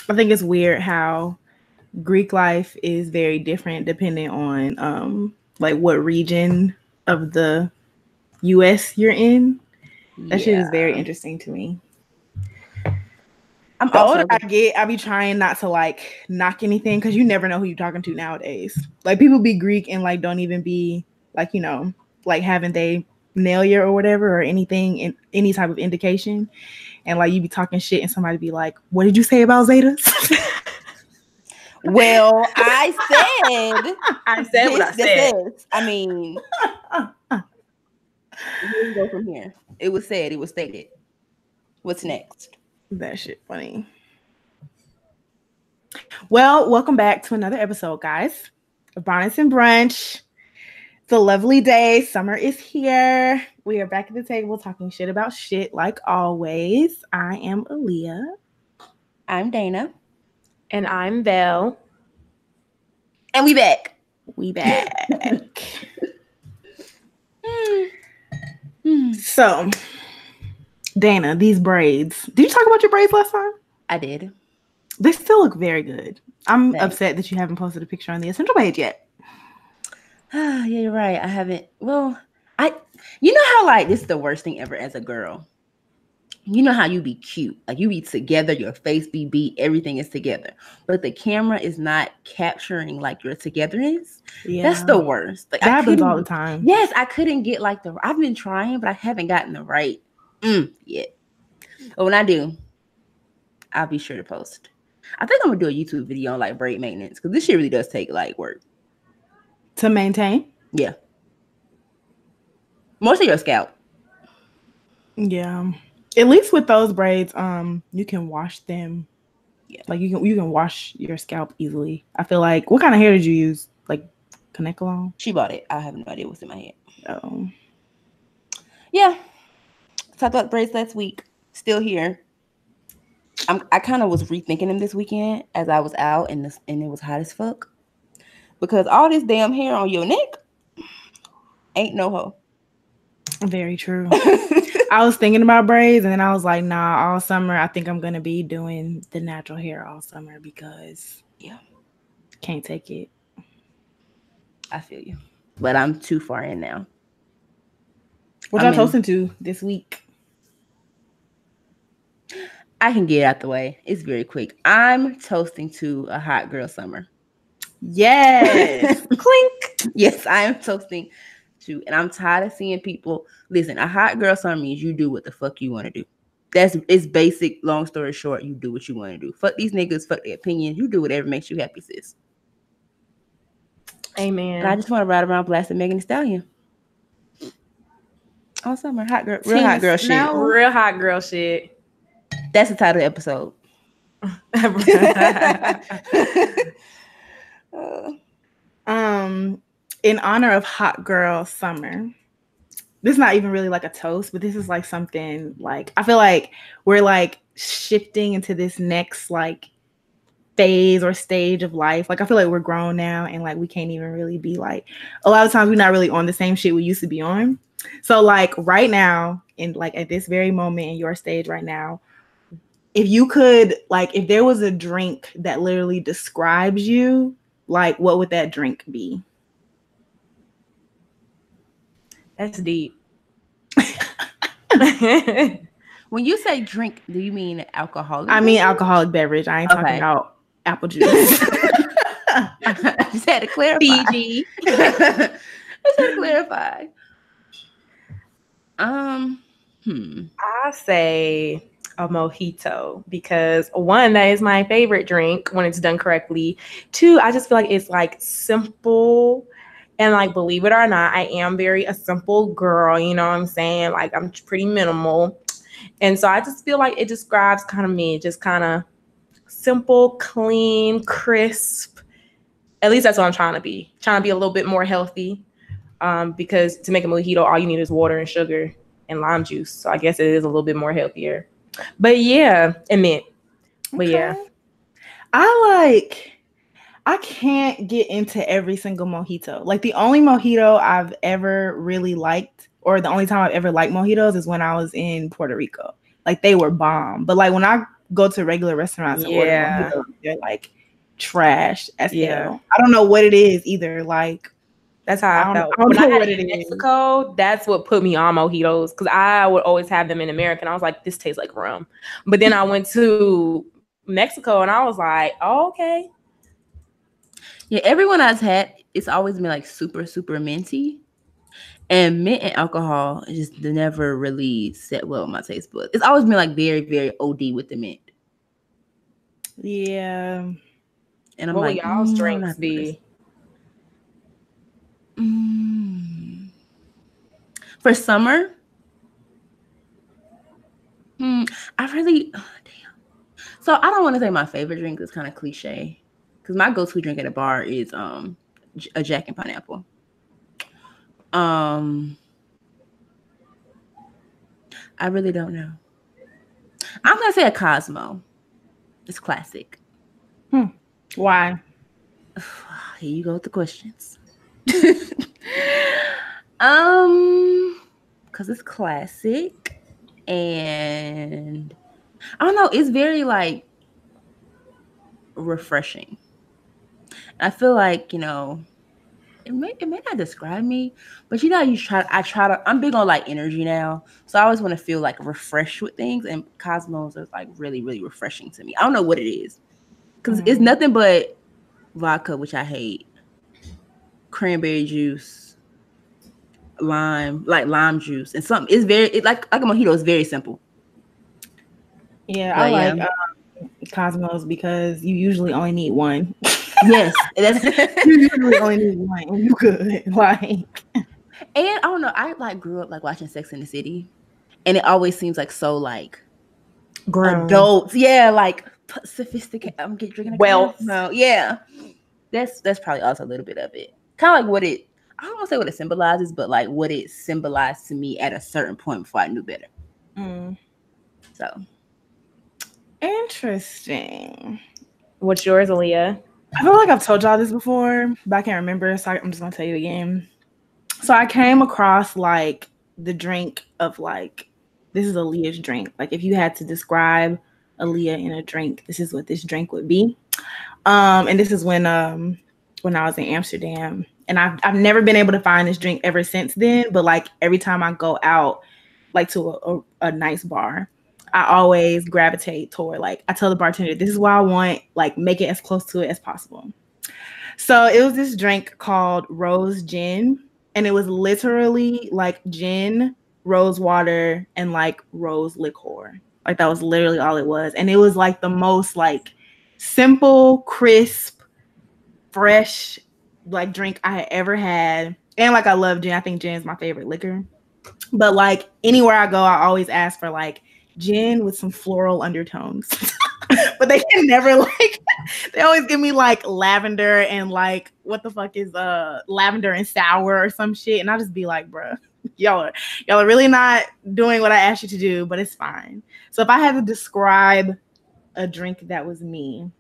I think it's weird how Greek life is very different depending on like what region of the US you're in. That shit is very Yeah. interesting to me. I'm The older also I get, I be trying not to like knock anything because you never know who you're talking to nowadays. Like people be Greek and like don't even be like, like haven't they nail you or whatever or anything in any type of indication. And like you be talking shit and somebody be like, what did you say about Zetas? well, I said I said what I this said. is. I mean, where we go from here? It was said, it was stated. What's next? That shit funny. Well, welcome back to another episode, guys. Of Bonnets and Brunch. It's a lovely day. Summer is here. We are back at the table talking shit about shit like always. I am Aaliyah. I'm Dana. And I'm Belle. And we back. We back. So, Dana, these braids. Did you talk about your braids last time? I did. They still look very good. I'm Thanks. upset that you haven't posted a picture on the essential page yet. Yeah, you're right. I haven't. Well, you know how like this is the worst thing ever as a girl. You know how you be cute, like you be together, your face be beat, everything is together, but the camera is not capturing like your togetherness. Yeah. That's the worst. Like that happens all the time. Yes, I couldn't get like I've been trying, but I haven't gotten the right yet. But when I do, I'll be sure to post. I think I'm gonna do a YouTube video on like braid maintenance because this shit really does take like work to maintain. Yeah, mostly your scalp. Yeah. At least with those braids, you can wash them. Yeah. Like you can wash your scalp easily. I feel like, what kind of hair did you use? Like Kanekalon? She bought it. I have no idea what's in my head. Oh. Yeah. So I thought braids last week. Still here. I kind of was rethinking them this weekend as I was out and it was hot as fuck. Because all this damn hair on your neck ain't no hoe. Very true. I was thinking about braids and then I was like, nah, all summer I think I'm gonna be doing the natural hair all summer because can't take it. I feel you. But I'm too far in now. What y'all toasting to this week? I can get it out the way. It's very quick. I'm toasting to a hot girl summer. Yes. Clink. Yes, I am toasting to, and I'm tired of seeing people. Listen, a hot girl summer means you do what the fuck you want to do. It's basic. Long story short, you do what you want to do. Fuck these niggas. Fuck their opinions. You do whatever makes you happy, sis. Amen. And I just want to ride around blasting Megan Thee Stallion. All summer, hot girl, real hot girl shit. Real hot girl shit. That's the title of the episode. In honor of hot girl summer, this is not even really like a toast, but this is like something like, I feel like we're like shifting into this next like phase or stage of life. Like I feel like we're grown now and like we can't even really be like, a lot of times we're not really on the same shit we used to be on. So like right now, in like at this very moment in your stage right now, if you could, like, if there was a drink that literally describes you, like, what would that drink be? That's deep. When you say drink, do you mean alcoholic? I mean alcoholic beverage. I ain't talking about apple juice. I just had to clarify. Fiji. Just had to clarify. I say a mojito because one, that is my favorite drink when it's done correctly. Two, I just feel like it's like simple. And like, believe it or not, I am a simple girl, you know what I'm saying? Like, I'm pretty minimal. And so I just feel like it describes kind of me, just kind of simple, clean, crisp. At least that's what I'm trying to be. Trying to be a little bit more healthy. Because to make a mojito, all you need is water and sugar and lime juice. So I guess it is a little bit more healthier. But yeah, and mint. But yeah. I can't get into every single mojito. Like the only mojito I've ever really liked, or the only time I've ever liked mojitos is when I was in Puerto Rico. Like they were bomb. But like when I go to regular restaurants and order mojitos. They're like trash as hell. I don't know what it is either. Like that's how I felt. I don't know what it in is. Mexico, that's what put me on mojitos because I would always have them in America. And I was like, this tastes like rum. But then I went to Mexico and I was like, oh, okay. Yeah, everyone I've had, it's always been like super, super minty. And mint and alcohol just never really set well with my taste buds. It's always been like very, very OD with the mint. Yeah. And I'm like, y'all's drinks be? For summer, I really, damn. So I don't want to say my favorite drink is kind of cliche, because my go-to drink at a bar is a Jack and Pineapple. I really don't know. I'm gonna say a Cosmo. It's classic. Why? Here you go with the questions. Because it's classic, and I don't know, it's very like refreshing. I feel like, you know, it may not describe me, but you know, I'm big on like energy now, so I always want to feel like refreshed with things, and Cosmos is like really, really refreshing to me. I don't know what it is, because it's nothing but vodka, which I hate, cranberry juice, lime juice, and something. It's like a mojito. It's very simple. Yeah, but I like Cosmos because you usually only need one. Yes, you usually only need one, and you good. Like, and I don't know. I like grew up like watching Sex in the City, and it always seems like so like grown adults. Yeah, like sophisticated. I'm drinking wealth. No, yeah, that's probably also a little bit of it. Kind of like what it. I don't want to say what it symbolizes, but like what it symbolized to me at a certain point before I knew better. So interesting. What's yours, Aaliyah? I feel like I've told y'all this before, but I can't remember, so I'm just gonna tell you again. So I came across like the drink of like, this is Aaliyah's drink. Like if you had to describe Aaliyah in a drink, this is what this drink would be. And this is when I was in Amsterdam, and I've never been able to find this drink ever since then. But like every time I go out, like to a nice bar, I always gravitate toward, like, I tell the bartender, this is what I want, like make it as close to it as possible. So it was this drink called Rose Gin, and it was literally like gin, rose water, and like rose liqueur. Like that was literally all it was. And it was like the most like simple, crisp, fresh like drink I had ever had. And like I love gin. I think gin is my favorite liquor. But like anywhere I go, I always ask for like gin with some floral undertones. But they can never like, they always give me like lavender and like, what the fuck is lavender and sour or some shit. And I'll just be like, bruh, y'all are really not doing what I asked you to do, but it's fine. So if I had to describe a drink that was me,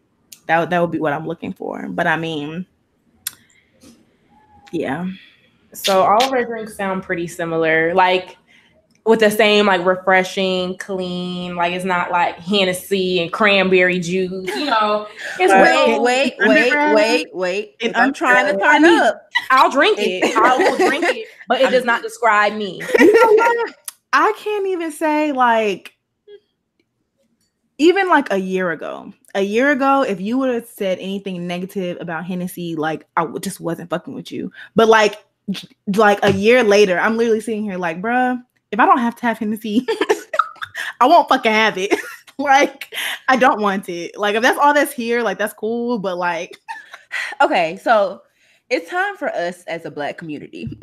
that would be what I'm looking for. But I mean, yeah. So all of our drinks sound pretty similar. Like with the same like refreshing, clean, like it's not like Hennessy and cranberry juice, you know. It's wait. If I'm trying to turn up, I'll drink it. I will drink it, but it does not describe me. You know what? I can't even say like, even like a year ago, if you would have said anything negative about Hennessy, like I just wasn't fucking with you. But like a year later, I'm literally sitting here like, bruh, if I don't have to have Hennessy, I won't fucking have it. Like, I don't want it. Like, if that's all that's here, like, that's cool. But like, okay, so it's time for us as a Black community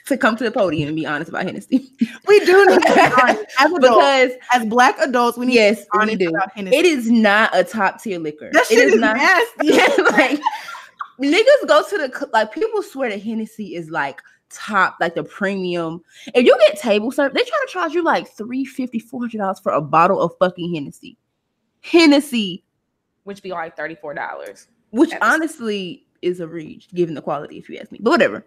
to come to the podium and be honest about Hennessy. We do need to be honest. Because as Black adults, we need to be honest about Hennessy. It is not a top tier liquor. That shit is not nasty. Like, niggas go to the, like, people swear that Hennessy is like top, like the premium. If you get table service, they try to charge you like $350, $400 for a bottle of fucking Hennessy, which be like $34, which honestly is a reach given the quality, if you ask me. But whatever.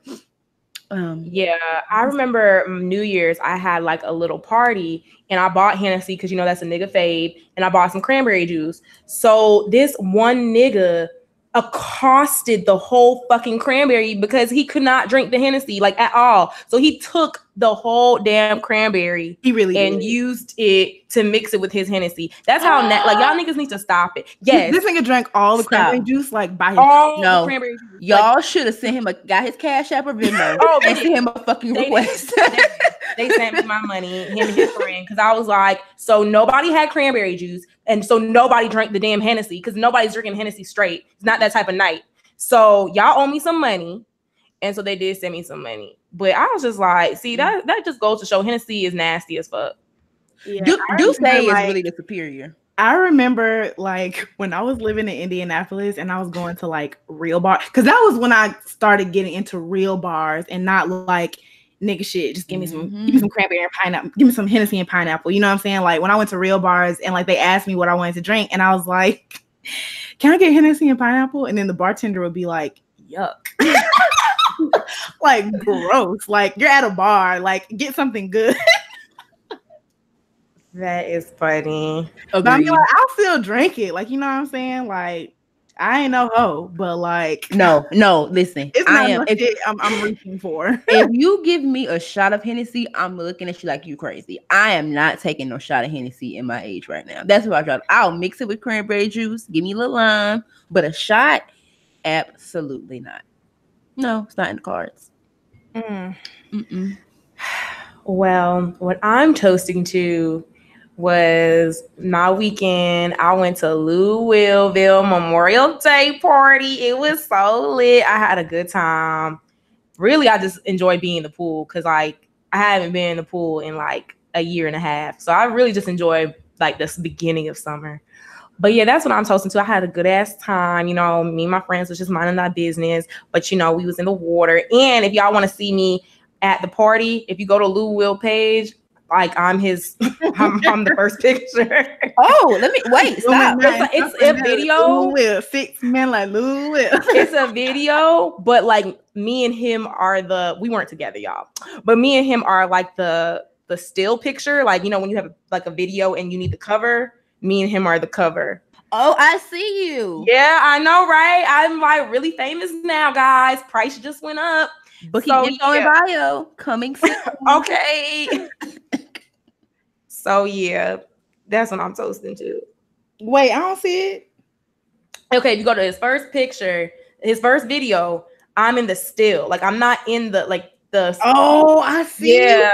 Yeah, I remember New Year's, I had like a little party and I bought Hennessy because, you know, that's a nigga fave. And I bought some cranberry juice. So this one nigga accosted the whole fucking cranberry because he could not drink the Hennessy like at all. So he took the whole damn cranberry He really and did. used it to mix it with his Hennessy. That's how like y'all niggas need to stop it. Yes, This nigga drank all the cranberry juice like by himself. all No. the cranberry juice. Y'all should have sent him got his Cash App or Venmo. Oh, and sent him a fucking request. They sent me my money, him and his friend, because I was like, so nobody had cranberry juice, and so nobody drank the damn Hennessy because nobody's drinking Hennessy straight. It's not that type of night. So y'all owe me some money, and so they did send me some money. But I was just like, see, that just goes to show Hennessy is nasty as fuck. Yeah, Douce is really the superior. I remember like when I was living in Indianapolis and I was going to like real bars, because that was when I started getting into real bars and not like nigga shit. Just give me some cranberry and pineapple, give me some Hennessy and pineapple. You know what I'm saying? Like when I went to real bars and like they asked me what I wanted to drink and I was like, can I get Hennessy and pineapple? And then the bartender would be like, yuck. Like gross. Like you're at a bar, like get something good. That is funny. But I mean, like, I'll still drink it. Like, you know what I'm saying? Like, I ain't no hoe, but like, no, listen. It's not no shit I'm reaching for. If you give me a shot of Hennessy, I'm looking at you like you crazy. I am not taking no shot of Hennessy in my age right now. That's what I drive. I'll mix it with cranberry juice, give me a little lime, but a shot, absolutely not. No, it's not in the cards. Well, what I'm toasting to was my weekend. I went to Louisville Memorial Day party. It was so lit. I had a good time. Really, I just enjoyed being in the pool because like I haven't been in the pool in like a year and a half. So I really just enjoyed like this beginning of summer. But yeah, that's what I'm toasting to. I had a good ass time. You know, me and my friends was just minding our business. But you know, we was in the water. And if y'all want to see me at the party, if you go to Lou Will page, like I'm the first picture. Oh, let me wait. Stop. It's a video. Will 6 men like Lou Will. It's a video, but like me and him we weren't together, y'all. But me and him are like the still picture. Like, you know, when you have like a video and you need the cover, me and him are the cover. Oh, I see you. Yeah, I know, right? I'm like really famous now, guys. Price just went up. Booking info in bio coming soon. Okay. So yeah, that's what I'm toasting to. Wait, I don't see it. Okay, if you go to his first picture, his first video, I'm in the still. Like I'm not in the the. Oh, I see. Yeah.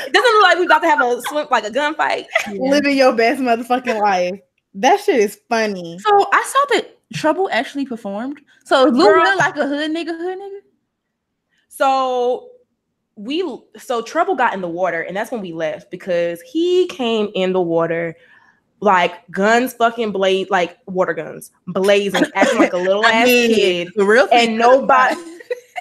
It doesn't look like we about to have a gunfight. Yeah. Living your best motherfucking life. That shit is funny. So I saw that Trouble actually performed. So Lou Will like a hood nigga. So Trouble got in the water, and that's when we left because he came in the water like guns fucking blaze, like water guns blazing, acting like a little ass kid. And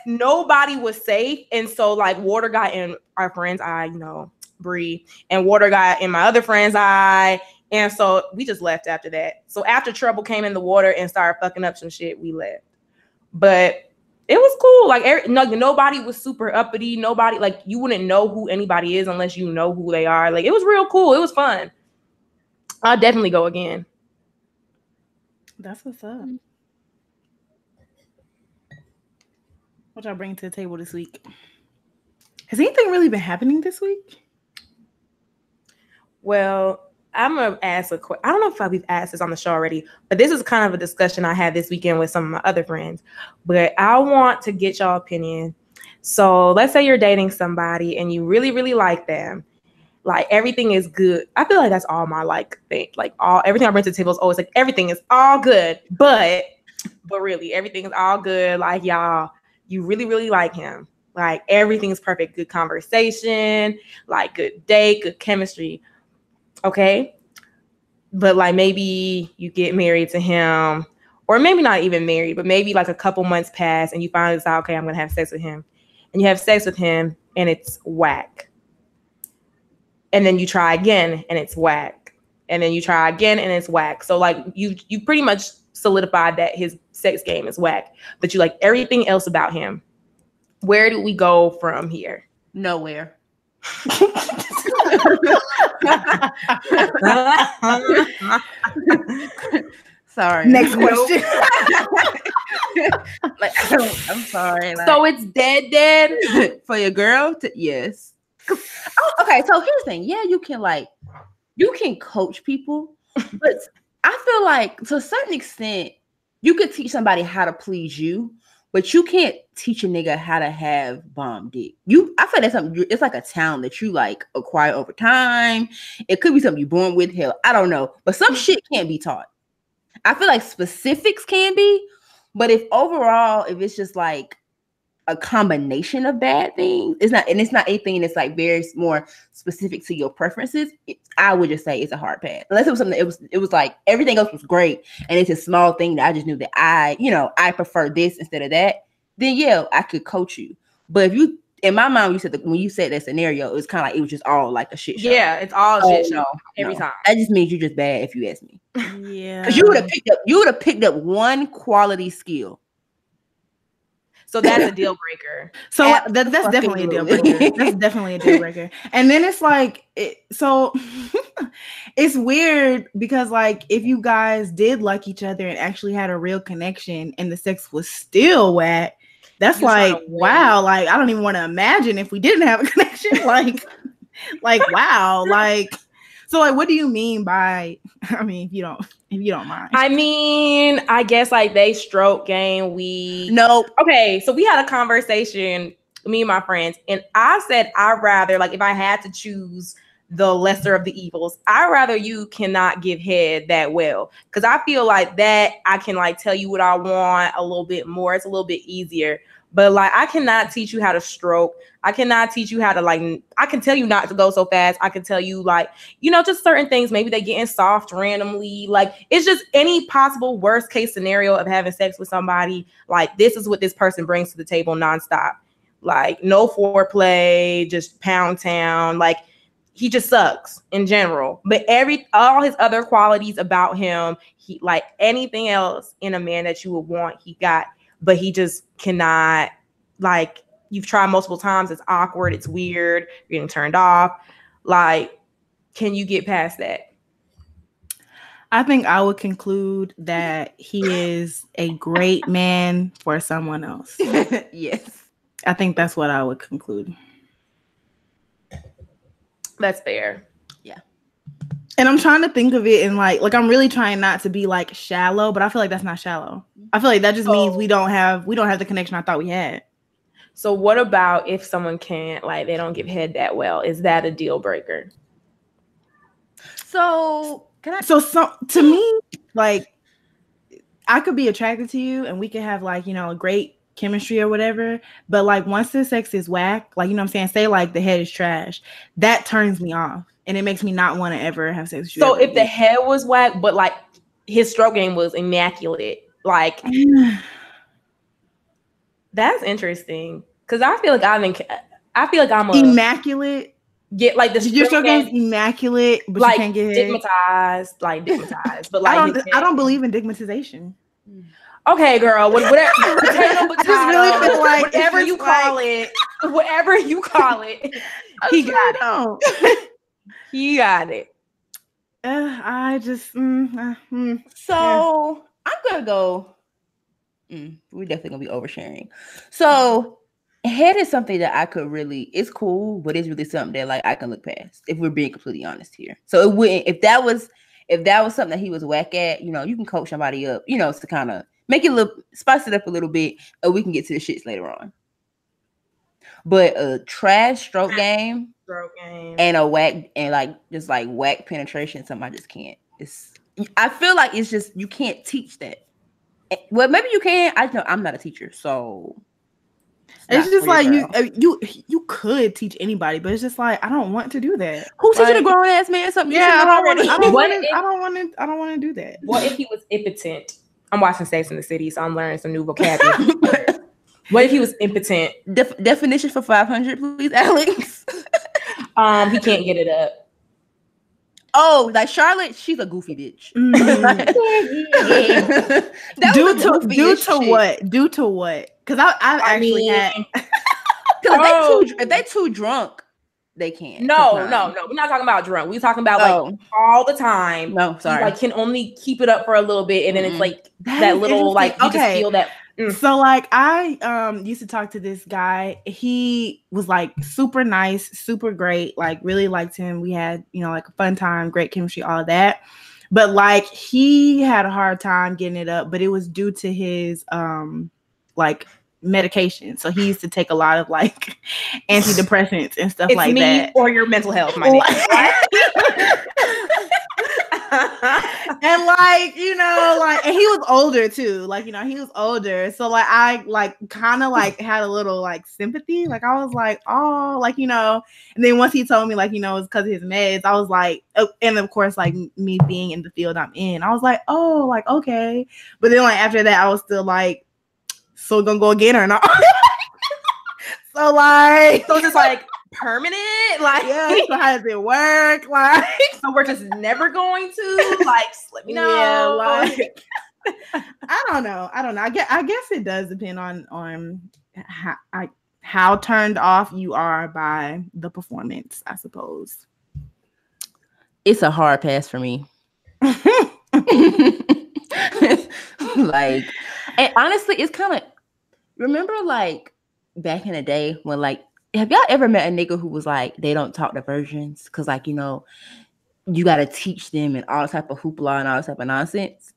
nobody was safe. And so like water got in our friend's eye, you know, Bree, and water got in my other friend's eye. And so we just left after that. So after Trouble came in the water and started fucking up some shit, we left. But it was cool. Like nobody was super uppity. Nobody, like you wouldn't know who anybody is unless you know who they are. Like it was real cool. It was fun. I'll definitely go again. That's what's up. What y'all bring to the table this week? Has anything really been happening this week? Well, I'm gonna ask a question. I don't know if we've asked this on the show already, but this is kind of a discussion I had this weekend with some of my other friends. But I want to get y'all opinion. So let's say you're dating somebody and you really, really like them. Like everything is good. I feel like that's all my thing. Like everything I bring to the table is always like everything is all good, but really everything is all good. Like y'all, you really, really like him. Like everything's perfect. Good conversation, like good date, good chemistry. Okay. But like maybe you get married to him, or maybe not even married, but maybe like a couple months pass and you finally decide, okay, I'm gonna have sex with him. And you have sex with him and it's whack. And then you try again and it's whack. And then you try again and it's whack. So like you pretty much solidified that his sex game is whack, but you like everything else about him. Where do we go from here? Nowhere. Sorry. Next question. Like, I'm sorry. Like, So it's dead for your girl? Yes. Okay, so here's the thing. Yeah, you can coach people, but I feel like to a certain extent, you could teach somebody how to please you, but you can't teach a nigga how to have bomb dick. I feel that's something. It's like a talent that you like acquire over time. It could be something you're born with. Hell, I don't know, but some shit can't be taught. I feel like specifics can be, but if it's just like a combination of bad things, it's not anything that's like very more specific to your preferences. I would just say it's a hard pass. Unless it was something that it was like everything else was great, and it's a small thing that I just knew that I prefer this instead of that. Then yeah, I could coach you. But if you, in my mind, when you said that scenario, it was kind of like it was just all like a shit show. Yeah, it's all shit show every time. That just means you're just bad if you ask me. Yeah, because you would have picked up one quality skill. So that's a deal breaker. So that's definitely a deal breaker. That's definitely a deal breaker. And then it's like, it's weird because like if you guys did like each other and actually had a real connection and the sex was still whack, that's like, wow, like I don't even want to imagine if we didn't have a connection. Like wow, like. So like, what do you mean by? I mean, if you don't mind. I mean, I guess like they stroke game. Nope. Okay, so we had a conversation, me and my friends, and I said I'd rather, like, if I had to choose the lesser of the evils, I'd rather you cannot give head that well, because I feel like that I can like tell you what I want a little bit more. It's a little bit easier. But like, I cannot teach you how to stroke. I cannot teach you how to like, I can tell you not to go so fast. I can tell you like, just certain things. Maybe they getting soft randomly. Like it's just any possible worst case scenario of having sex with somebody. Like this is what this person brings to the table nonstop. Like no foreplay, just pound town. Like he just sucks in general. But all his other qualities about him, he like anything else in a man that you would want, he got. But he just cannot, like, you've tried multiple times. It's awkward. It's weird. You're getting turned off. Like, can you get past that? I think I would conclude that he is a great man for someone else. Yes. I think that's what I would conclude. That's fair. Yeah. And I'm trying to think of it in like I'm really trying not to be like shallow, but I feel like that's not shallow. I feel like that just means we don't have the connection I thought we had. So what about if someone can't, like, they don't give head that well? Is that a deal breaker? So to me, like, I could be attracted to you and we could have like, a great chemistry or whatever. But like once the sex is whack, like, you know what I'm saying? Say like the head is trash. That turns me off. And it makes me not want to ever have sex with you. So if the head was whack, but like his stroke game was immaculate, like that's interesting. Because I feel like I'm immaculate. Get like your stroke game's immaculate, but like you can't get stigmatized. But like I don't believe in stigmatization. Okay, girl. Whatever. Potato, really feel like whatever you call it. Whatever you call it. He got it. He got it. I just So I'm gonna go. We're definitely gonna be oversharing. So head is something that I could really. It's cool, but it's really something that like I can look past. If we're being completely honest here, so it wouldn't. If that was something that he was whack at, you can coach somebody up, to kind of make it spice it up a little bit, and we can get to the shits later on. But a trash stroke game and a whack and like just like whack penetration, something I just can't. I feel like it's just you can't teach that. Well, maybe you can. I know I'm not a teacher, so it's just like you could teach anybody, but it's just like I don't want to do that. Who's teaching a grown ass man something? Yeah, I don't want to do that. What if he was impotent? I'm watching Sex in the City, so I'm learning some new vocabulary. What if he was impotent? Definition for 500, please, Alex. He can't get it up. Oh, like Charlotte, she's a goofy bitch. Due to what? Because I've actually had Because if they too drunk, they can't. No. We're not talking about drunk. We're talking about like all the time. No, sorry. You, like, can only keep it up for a little bit, and then it's like that little like you just feel that. So like I used to talk to this guy. He was like super nice, super great, like really liked him. We had, you know, like a fun time, great chemistry, all of that. But like he had a hard time getting it up, but it was due to his like medication. So he used to take a lot of like antidepressants and stuff like that. Or your mental health, my nigga. And like, you know, like, and he was older too, like, you know, he was older, so like I like kind of like had a little like sympathy, like I was like, oh, like, you know. And then once he told me like, you know, it's because of his meds, I was like, oh, and of course like me being in the field I'm in, I was like, oh, like okay. But then like after that I was still like, so gonna go again or not? So just like permanent, like, yeah, so how does it work? Like, so we're just never going to, like, let me know. Yeah, like I don't know. I guess it does depend on how turned off you are by the performance, I suppose. It's a hard pass for me. Like, and honestly, it's kind of, remember like back in the day when like, have y'all ever met a nigga who was like, they don't talk to virgins because like, you know, you got to teach them and all type of hoopla and all type of nonsense?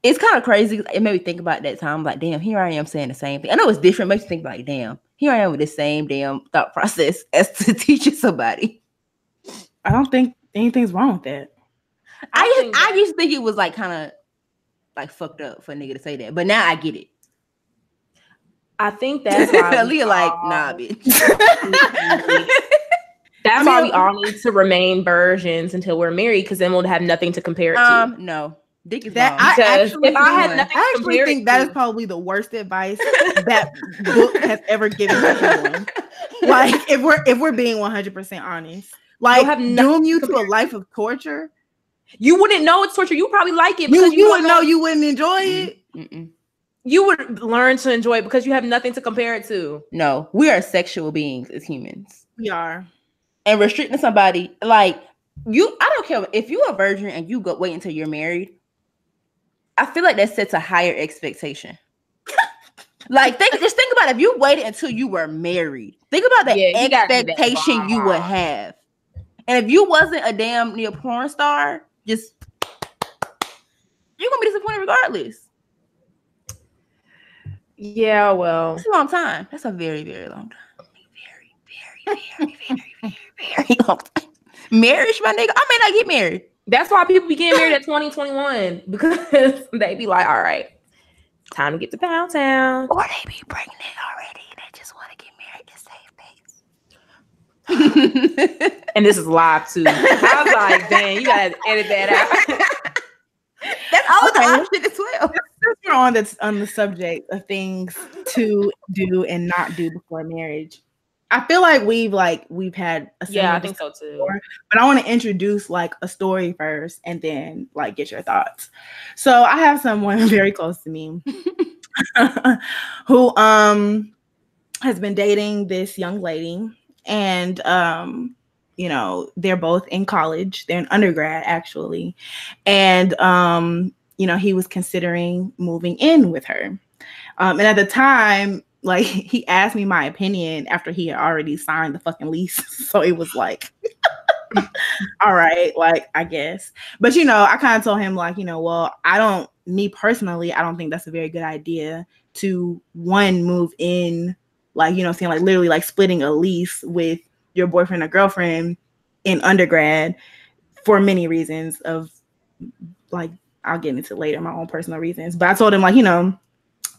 It's kind of crazy. It made me think about that time. Like, damn, here I am saying the same thing. I know it's different. It makes you think like, damn, here I am with the same damn thought process as to teaching somebody. I don't think anything's wrong with that. I used to think it was like kind of like fucked up for a nigga to say that, but now I get it. I think that's why Leah like, nah, bitch. That's why we all need to remain virgins until we're married, because then we'll have nothing to compare it to. No. Dick is that wrong. I actually think that is probably the worst advice that book has ever given to anyone. Like, if we're being 100% honest, like, doom you to a life of torture. You wouldn't know it's torture. You probably like it because you wouldn't know. You wouldn't enjoy it. Mm-mm. You would learn to enjoy it because you have nothing to compare it to. No, we are sexual beings as humans. We are. And restricting somebody, like, I don't care if you're a virgin and you wait until you're married. I feel like that sets a higher expectation. Like, just think about it. If you waited until you were married, think about the expectation you would have. And if you wasn't a damn near porn star, you're gonna be disappointed regardless. Yeah, well, that's a long time. That's a very, very long time. Very long time. Marriage, my nigga. I may not get married. That's why people be getting married at 2021, because they be like, all right, time to get to Pound Town. Or they be pregnant already. They just want to get married to save face. And this is live too. I was like, dang, you gotta edit that out. That's all the option as well. Since we're on the subject of things to do and not do before marriage, I feel like we've had a yeah, I think so too. Before, but I want to introduce like a story first and then like get your thoughts. So I have someone very close to me who has been dating this young lady, and you know, they're both in college. They're in undergrad actually, and you know, he was considering moving in with her, and at the time, like, he asked me my opinion after he had already signed the fucking lease. So it was like, all right, like, I guess. But, you know, I kind of told him, like, you know, well, me personally, I don't think that's a very good idea to, one, move in, like, you know, saying like literally like splitting a lease with your boyfriend or girlfriend in undergrad for many reasons of, like, I'll get into later, my own personal reasons. But I told him, like, you know,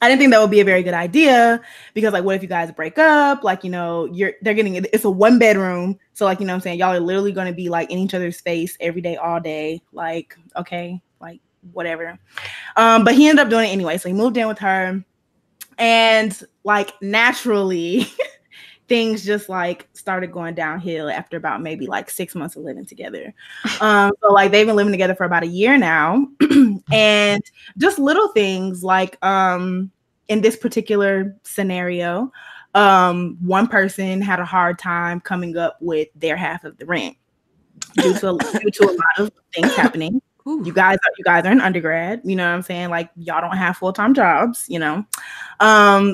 I didn't think that would be a very good idea because, like, what if you guys break up? Like, you know, it's a 1-bedroom. So, like, you know what I'm saying? Y'all are literally going to be like in each other's face every day, all day. Like, okay, like, whatever. But he ended up doing it anyway. So he moved in with her, and like naturally things just like started going downhill after about maybe like 6 months of living together. So like they've been living together for about a year now. And just little things like in this particular scenario, One person had a hard time coming up with their half of the rent due to a lot of things happening. You guys are in undergrad, you know what I'm saying? Like, y'all don't have full-time jobs, you know.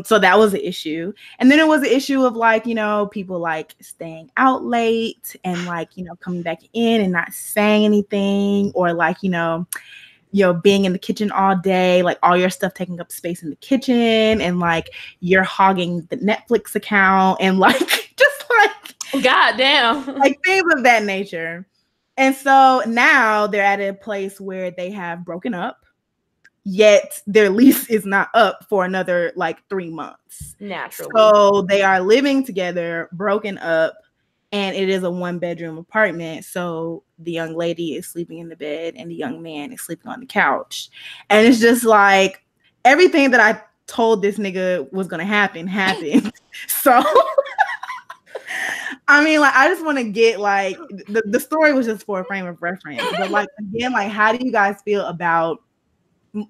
So that was an issue. And then it was an issue of like, you know, people like staying out late and like, you know, coming back in and not saying anything, or like, you know, being in the kitchen all day, like all your stuff taking up space in the kitchen, and like you're hogging the Netflix account, and like just like goddamn, like things of that nature. And so now they're at a place where they have broken up, yet their lease is not up for another like 3 months. Naturally. So they are living together, broken up, and it is a 1-bedroom apartment. So the young lady is sleeping in the bed and the young man is sleeping on the couch. And it's just like everything that I told this nigga was going to happen happened. So I mean, like, I just want to get like the story was just for a frame of reference. But like, again, like, how do you guys feel about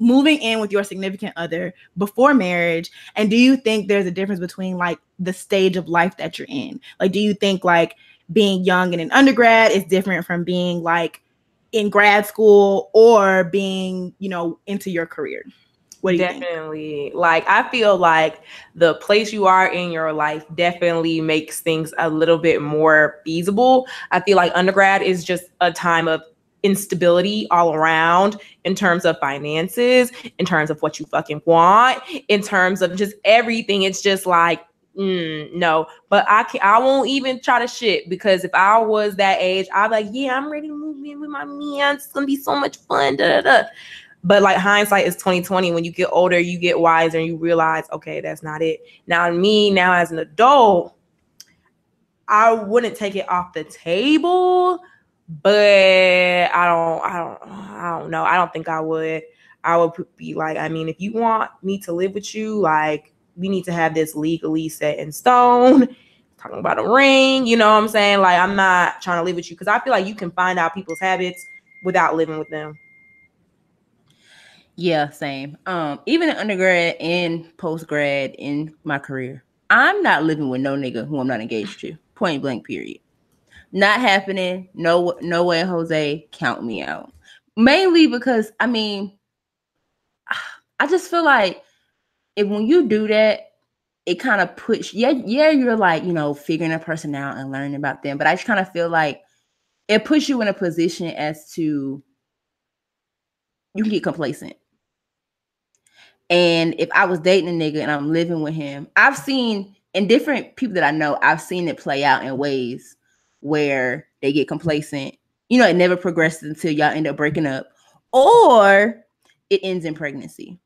moving in with your significant other before marriage? And do you think there's a difference between like the stage of life that you're in? Like, do you think like being young and in undergrad is different from being like in grad school or being, you know, into your career? What do you think? Definitely. Like, I feel like the place you are in your life definitely makes things a little bit more feasible. I feel like undergrad is just a time of instability all around, in terms of finances, in terms of what you fucking want, in terms of just everything. It's just like, no. But I won't even try to shit, because if I was that age, I'd be like, yeah, I'm ready to move in with my man. It's gonna be so much fun. Da, da, da. But like, hindsight is 2020. When you get older, you get wiser and you realize, okay, that's not it. Now as an adult, I wouldn't take it off the table, but I don't know. I don't think I would. I would be like, I mean, if you want me to live with you, like, we need to have this legally set in stone. Talking about a ring, you know what I'm saying? Like, I'm not trying to live with you, because I feel like you can find out people's habits without living with them. Yeah, same. Even in undergrad and post grad in my career, I'm not living with no nigga who I'm not engaged to. Point blank, period. Not happening. No way, Jose. Count me out. Mainly because, I mean, I just feel like when you do that, it kind of puts, you're like, you know, figuring a person out and learning about them. But I just kind of feel like it puts you in a position as to, you can get complacent. And if I was dating a nigga and I'm living with him, I've seen, in different people that I know, I've seen it play out in ways where they get complacent. You know, it never progresses until y'all end up breaking up, or it ends in pregnancy.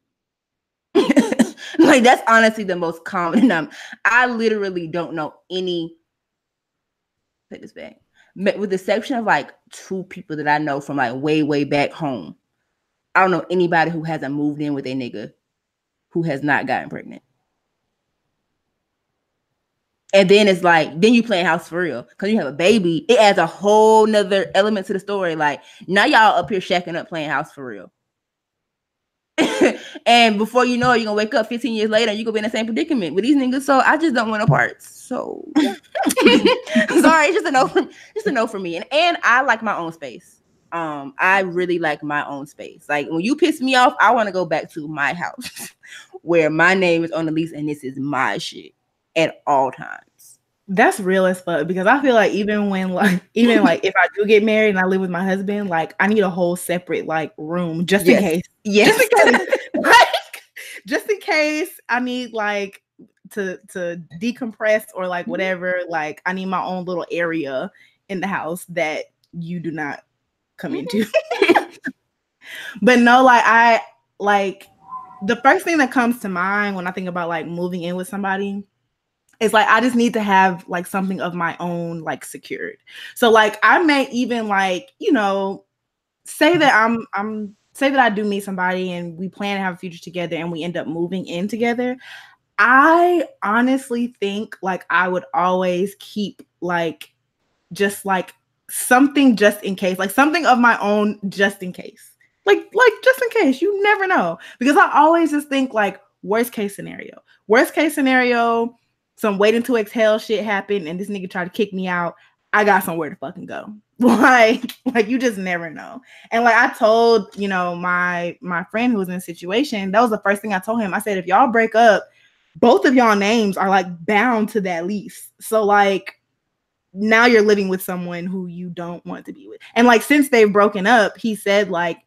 Like, that's honestly the most common. I literally don't know any. Take this back. With the exception of like 2 people that I know from like way back home, I don't know anybody who hasn't moved in with a nigga who has not gotten pregnant. And then it's like, then you playing house for real, because you have a baby. It adds a whole nother element to the story. Like, now y'all up here shacking up playing house for real. And before you know it, you're gonna wake up 15 years later and you're gonna be in the same predicament with these niggas. So I just don't want no parts. So yeah. Sorry, it's just a no for me. And I like my own space. I really like my own space. Like, when you piss me off, I want to go back to my house where my name is on the lease and this is my shit at all times. That's real as fuck, because I feel like even if I do get married and I live with my husband, like, I need a whole separate like room just in case. Yes. Just in case I need like to decompress or like whatever. Like, I need my own little area in the house that you do not come into. But no, like, I like, the first thing that comes to mind when I think about like moving in with somebody, it's like, I just need to have like something of my own like secured. So like, I may even like, you know, say that say that I do meet somebody and we plan to have a future together and we end up moving in together. I honestly think like I would always keep like just like something just in case, like something of my own just in case. Like just in case, you never know. Because I always just think like worst case scenario. some waiting to exhale shit happened and this nigga tried to kick me out, I got somewhere to fucking go. Like you just never know. And like I told, you know, my friend who was in a situation, that was the first thing I told him. I said, if y'all break up, both of y'all names are like bound to that lease. So like now you're living with someone who you don't want to be with. And like since they've broken up, he said like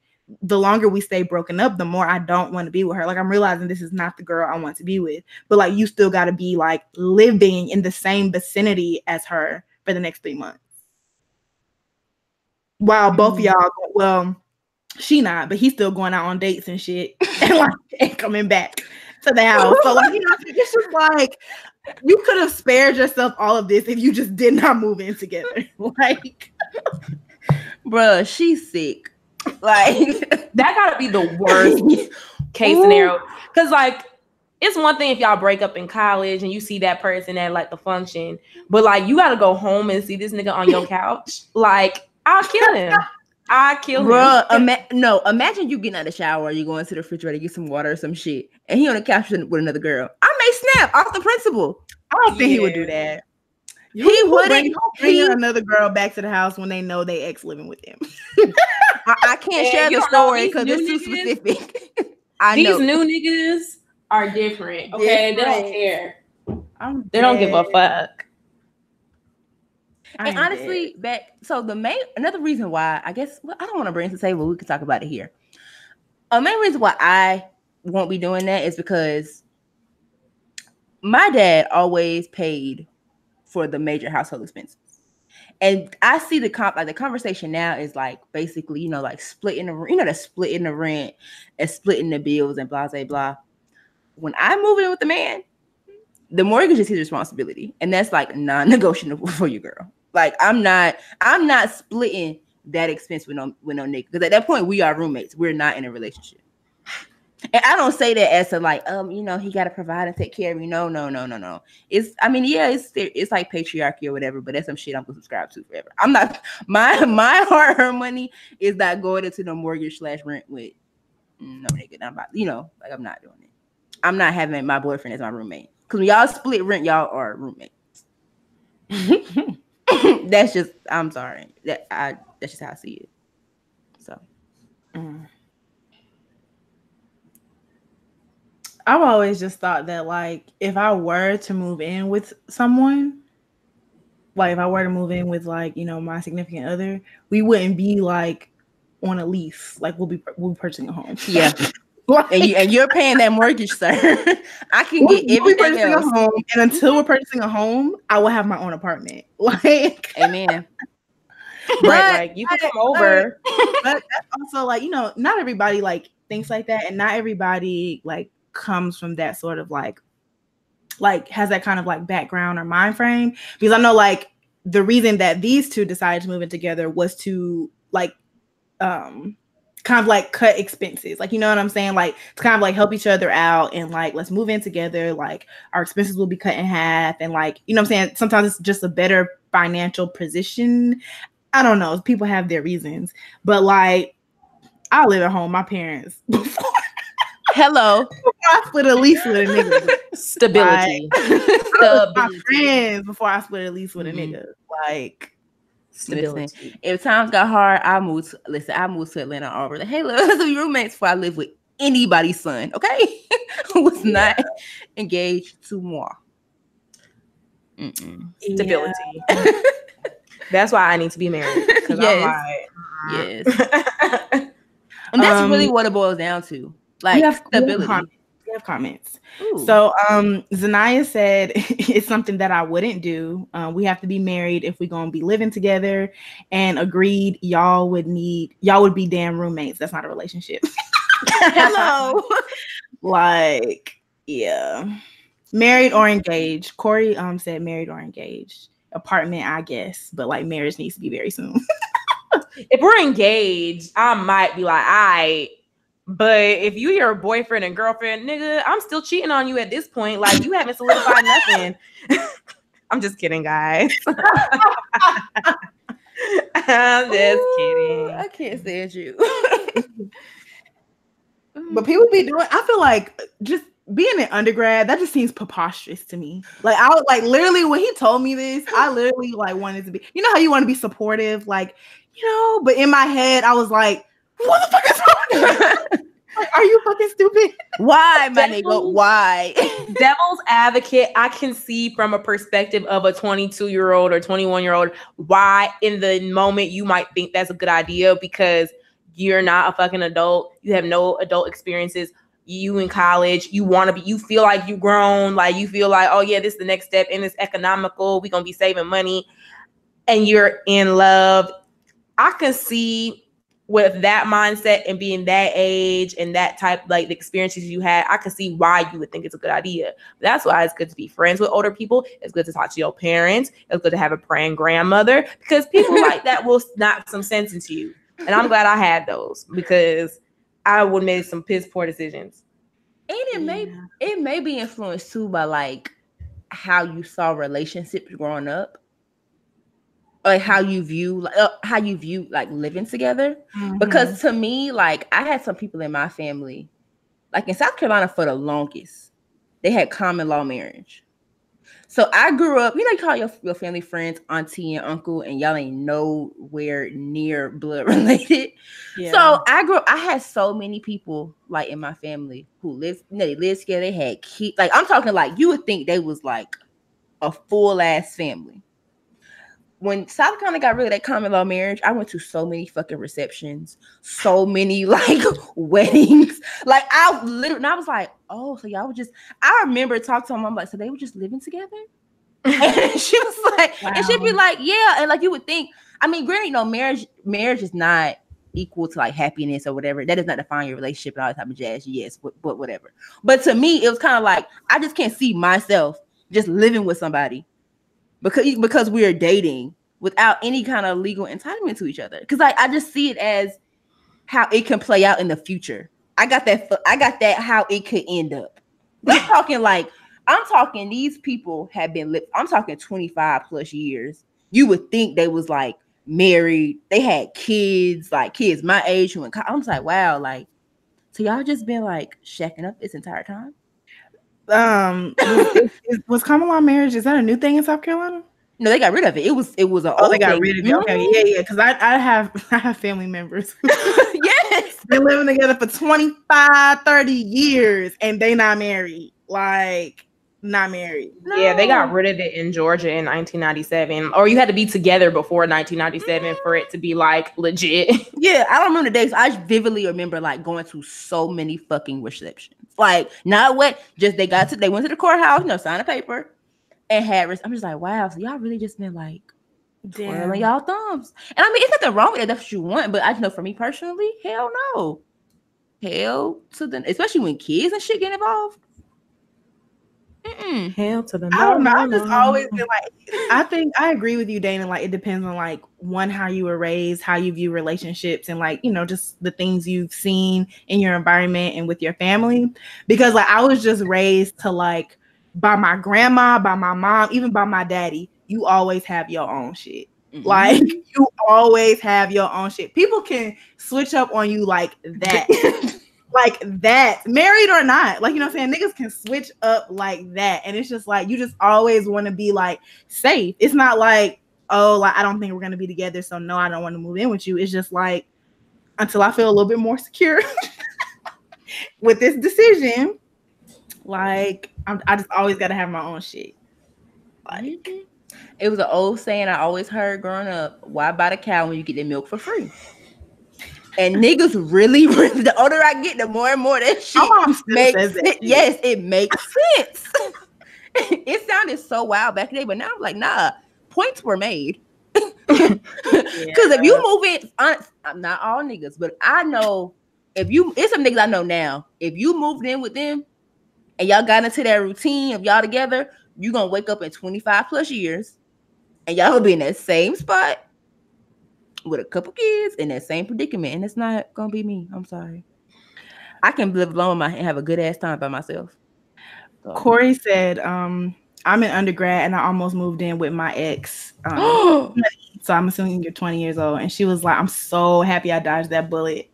the longer we stay broken up, the more I don't want to be with her. Like I'm realizing this is not the girl I want to be with. But like you still got to be like living in the same vicinity as her for the next 3 months. While both of y'all, well, she not, but he's still going out on dates and shit and like and coming back to the house. So like, you know, it's just like you could have spared yourself all of this if you just did not move in together. Like, bruh, she's sick. Like that gotta be the worst case scenario. Cause like it's one thing if y'all break up in college and you see that person at like the function, but like you gotta go home and see this nigga on your couch. Like I'll kill him. I kill him. Bruh, imagine you getting out of the shower, you going to the refrigerator, get some water or some shit, and he on the couch with another girl. I may snap off the principle. I don't think he would do that. He wouldn't bring another girl back to the house when they know they ex living with them. I can't share the story because it's too specific. These new niggas are different. Okay, they don't care. They don't give a fuck. And honestly, another reason why I guess I don't want to bring it to the table, we can talk about it here. A main reason why I won't be doing that is because my dad always paid for the major household expenses. And I see the conversation now is like basically, you know, like splitting the rent and splitting the bills and blah, blah, blah. When I move in with the man, the mortgage is his responsibility. And that's like non-negotiable for you, girl. Like I'm not splitting that expense with no nigga. Because at that point we are roommates. We're not in a relationship. And I don't say that as a like, you know, he got to provide and take care of me. No. It's like patriarchy or whatever, but that's some shit I'm gonna subscribe to forever. I'm not my hard-earned money is not going into the mortgage / rent with no nigga. I'm about, you know, like I'm not doing it. I'm not having my boyfriend as my roommate. Because when y'all split rent, y'all are roommates. That's just, I'm sorry. That's just how I see it. So. I've always just thought that, like, if I were to move in with someone, like, if I were to move in with, like, you know, my significant other, we wouldn't be, like, on a lease. Like, we'll be purchasing a home. Yeah. Like, and you're paying that mortgage, sir. I can get everything else. A home, and until we're purchasing a home, I will have my own apartment. Like, amen. But like you can come over. But that's also like, you know, not everybody like thinks like that, and not everybody like comes from that sort of like has that kind of like background or mind frame. Because I know like the reason that these two decided to move in together was to like kind of like cut expenses, like, you know what I'm saying, like to kind of like help each other out and like let's move in together, like our expenses will be cut in half, and like, you know what I'm saying, sometimes it's just a better financial position. I don't know, people have their reasons, but like I live at home my parents before I split a lease with a nigga. Stability. My friends before I split a lease with a nigga. Like stability. Listen, if times got hard, I moved to Atlanta already. Like, hey, let's be roommates before I live with anybody's son. Okay, who was not engaged to moi. Stability. Yeah. That's why I need to be married. Yes. Yes. And that's really what it boils down to. Like stability. We have comments. Ooh. So Zanaya said it's something that I wouldn't do. We have to be married if we're gonna be living together, and agreed y'all would be damn roommates. That's not a relationship. Hello. Like, yeah. Married or engaged. Corey said married or engaged. Apartment, I guess, but like marriage needs to be very soon. If we're engaged, I might be like, alright. But if you your boyfriend and girlfriend, nigga, I'm still cheating on you at this point. Like, you haven't solidified nothing. I'm just kidding, guys. I'm just kidding. I can't stand you. But people be doing, I feel like just being an undergrad, that just seems preposterous to me. Like I was like literally when he told me this, I literally like wanted to be, you know how you want to be supportive, like, you know, but in my head I was like, what the fuck is wrong? Like, are you fucking stupid? Why, my nigga? Why? Devil's advocate, I can see from a perspective of a 22-year-old or 21-year-old why in the moment you might think that's a good idea because you're not a fucking adult. You have no adult experiences. You in college, you want to be, you feel like you grown, like you feel like, oh yeah, this is the next step and it's economical. We're going to be saving money and you're in love. I can see with that mindset and being that age and that type, like the experiences you had, I can see why you would think it's a good idea. That's why it's good to be friends with older people. It's good to talk to your parents. It's good to have a praying grandmother because people like that will knock some sense into you. And I'm glad I had those because I would make some piss poor decisions. And it may be influenced too by like how you saw relationships growing up. Like how you view like living together. Mm-hmm. Because to me, like I had some people in my family, like in South Carolina for the longest, they had common law marriage. So I grew up, you know, you call your family friends auntie and uncle, and y'all ain't nowhere near blood related. Yeah. So I grew up, I had so many people like in my family who lived, you know, they lived together, they had kids. Like I'm talking like you would think they was like a full ass family. When South Carolina got rid of that common law marriage, I went to so many fucking receptions, so many like weddings. Like I literally, and I was like, oh, so y'all were just, I remember talking to my mom, like, so they were just living together? And she was like, wow. And she'd be like, yeah. And like, you would think, I mean, granted, you know, marriage is not equal to like happiness or whatever. That does not define your relationship and all that type of jazz. Yes, but whatever. But to me, it was kind of like, I just can't see myself just living with somebody because we are dating without any kind of legal entitlement to each other. Because I just see it as how it can play out in the future. I got that how it could end up. I'm talking these people have been I'm talking 25 plus years. You would think they was like married. They had kids, like kids my age who went. I'm just like, wow, like, so y'all just been like shacking up this entire time? Was common law marriage, is that a new thing in South Carolina? No, they got rid of it. It was an old they got thing. rid of it. Okay, yeah. Because I have family members. Yes, been living together for 25, 30 years, and they not married. Like not married. No. Yeah, they got rid of it in Georgia in 1997, or you had to be together before 1997 for it to be like legit. Yeah, I don't remember the days. I vividly remember like going to so many fucking receptions. Like not what, just they went to the courthouse, you know, sign a paper. And Harris, I'm just like, wow, so y'all really just been like twirling y'all thumbs. And I mean, it's nothing wrong with it. That's what you want. But I just know for me personally, hell no. Hell to the, especially when kids and shit get involved. Hell to the no. I don't know. I've just always been like, I think I agree with you, Dana. Like, it depends on like one, how you were raised, how you view relationships, and like, you know, just the things you've seen in your environment and with your family. Because like I was just raised to like, by my grandma, by my mom, even by my daddy, you always have your own shit. Mm-hmm. Like you always have your own shit. People can switch up on you like that. Like that, married or not. Like, you know what I'm saying? Niggas can switch up like that. And it's just like, you just always want to be like safe. It's not like, oh, like I don't think we're going to be together, so no, I don't want to move in with you. It's just like, until I feel a little bit more secure with this decision, like I just always got to have my own shit. Like, it was an old saying I always heard growing up: why buy the cow when you get the milk for free? And niggas really, the older I get, the more and more that shit makes sense. Yes, it makes sense. It sounded so wild back in the day, but now I'm like, nah, points were made. Because if you move in, I'm not all niggas, but I know it's some niggas I know now. If you moved in with them and y'all got into that routine of y'all together, you're gonna wake up in 25 plus years and y'all will be in that same spot with a couple kids in that same predicament, and it's not gonna be me. I'm sorry. I can live alone and have a good ass time by myself. So. Corey said, I'm in undergrad and I almost moved in with my ex. So I'm assuming you're 20 years old. And she was like, I'm so happy I dodged that bullet.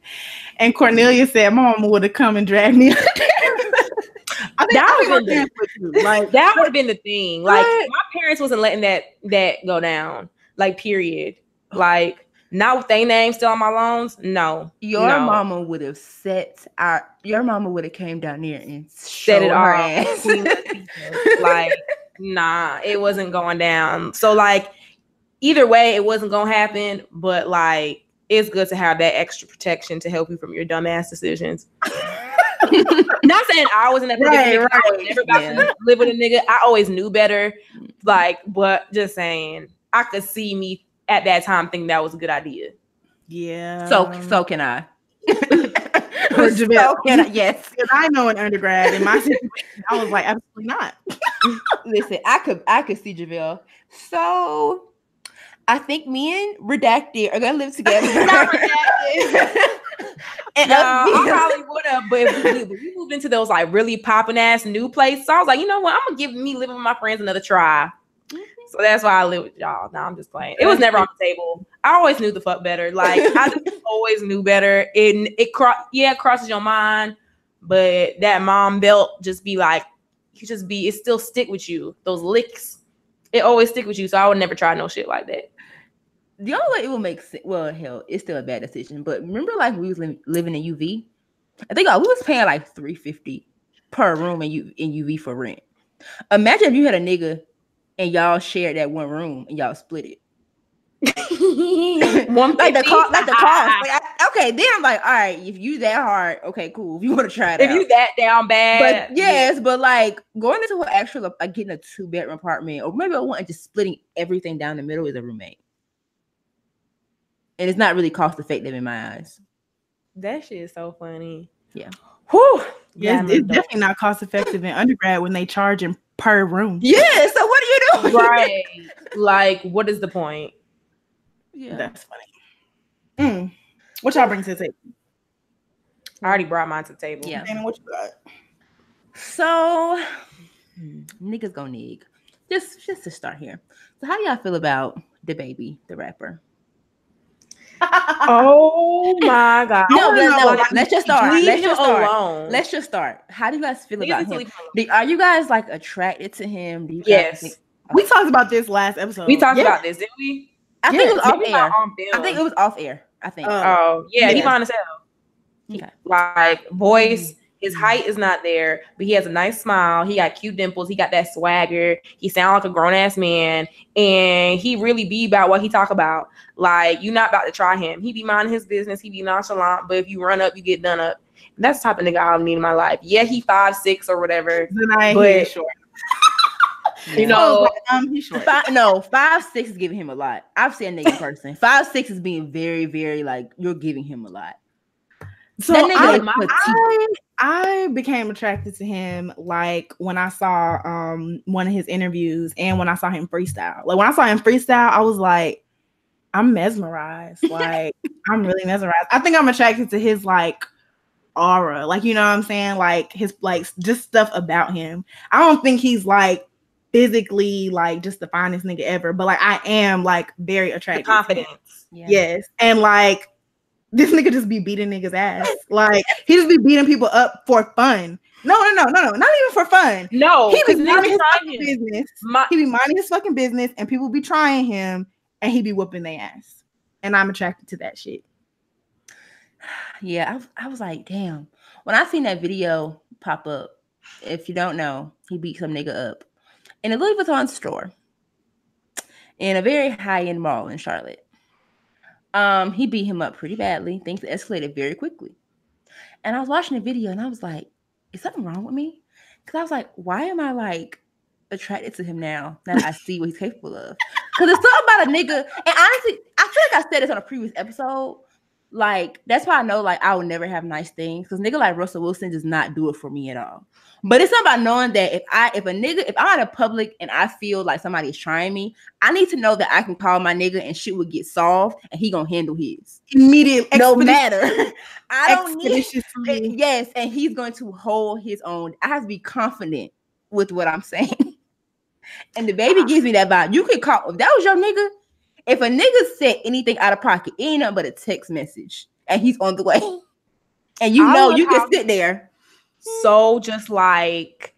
And Cornelia said, my mama would have come and dragged me. I That would have been like that would have been the thing. Like What? my parents wasn't letting that go down. Like period. Like not with their name still on my loans. No. Your mama would have your mama would have came down there and set it her off. ass. Like, nah, it wasn't going down. So like either way, it wasn't gonna happen. But like it's good to have that extra protection to help you from your dumbass decisions. Not saying I was in that predicament. Right. I was never about to live with a nigga. I always knew better. Like, but just saying, I could see me at that time thinking that was a good idea. Yeah. So can I. Yes. Because I know in undergrad in my situation, I was like, absolutely not. Listen, I could see JaVale. So I think me and Redacted are gonna live together. Not Redacted. And I probably would have, but if we moved into those like really popping ass new places, so I was like, you know what, I'm gonna give me living with my friends another try. So that's why I live with y'all. No, I'm just playing. It was never on the table. I always knew the fuck better. Like I just always knew better. It crosses your mind, but that mom belt just be like, it still stick with you. Those licks, it always stick with you. So I would never try no shit like that. The only way it will make sense, well, hell, it's still a bad decision. But remember, like we was living in UV. I think we was paying like $350 per room in UV for rent. Imagine if you had a nigga and y'all shared that one room and y'all split it. like the cost. Like, okay, then I'm like, all right, if you that hard, okay, cool. If you want to try it, if you that down bad, but yes, but like going into an actual like getting a 2-bedroom apartment, or maybe I want just splitting everything down the middle with a roommate. And it's not really cost effective in my eyes. That shit is so funny. Yeah. Whew. Yeah, it's definitely not cost effective in undergrad when they charge him per room. Yeah. So what are you doing? Right. Like, what is the point? Yeah. That's funny. What y'all bring to the table? I already brought mine to the table. Yeah. And what you got? So niggas gonna nig. Just to start here. So how do y'all feel about DaBaby, the rapper? Oh my god! No, let's just start. Let's just start. How do you guys feel about him? Are you guys like attracted to him? Do you guys think, we talked about this last episode. We talked about this, didn't we? I think it was off air. I think it was off air. I think. Oh yeah, he fine as hell. Okay. Like voice, his height is not there, but he has a nice smile. He got cute dimples. He got that swagger. He sound like a grown ass man, and he really be about what he talk about. Like you're not about to try him. He be minding his business. He be nonchalant, but if you run up, you get done up. And that's the type of nigga I need in my life. Yeah, he 5'6" or whatever. But short. You know, he's short. 5'6" is giving him a lot. I've seen a nigga person. 5'6" is being very, very like you're giving him a lot. So I became attracted to him like when I saw one of his interviews and when I saw him freestyle. Like when I saw him freestyle, I was like, I'm mesmerized. Like I'm really mesmerized. I think I'm attracted to his like aura. Like, you know what I'm saying? Like his like just stuff about him. I don't think he's like physically like just the finest nigga ever, but like I am like very attracted. The confidence. To him. Yeah. Yes. And like this nigga just be beating niggas ass. Like he just be beating people up for fun. No, not even for fun. No, he be minding his fucking business. He be minding his fucking business, and people be trying him, and he be whooping their ass. And I'm attracted to that shit. Yeah, I was like, damn. When I seen that video pop up, if you don't know, he beat some nigga up in a Louis Vuitton store in a very high-end mall in Charlotte. He beat him up pretty badly. Things escalated very quickly. And I was watching the video and I was like, is something wrong with me? Because I was like, why am I like attracted to him now that I see what he's capable of? Because it's something about a nigga. And honestly, I feel like I said this on a previous episode. Like, that's why I know like I would never have nice things. Because nigga like Russell Wilson does not do it for me at all. But it's something about knowing that if I'm in a public and I feel like somebody is trying me, I need to know that I can call my nigga and shit would get solved and he gonna handle his immediately. No matter. I don't need it. Yes, and he's going to hold his own. I have to be confident with what I'm saying. And DaBaby gives me that vibe. You could call if that was your nigga. If a nigga said anything out of pocket, it ain't nothing but a text message, and he's on the way. And you know you can sit there. So just like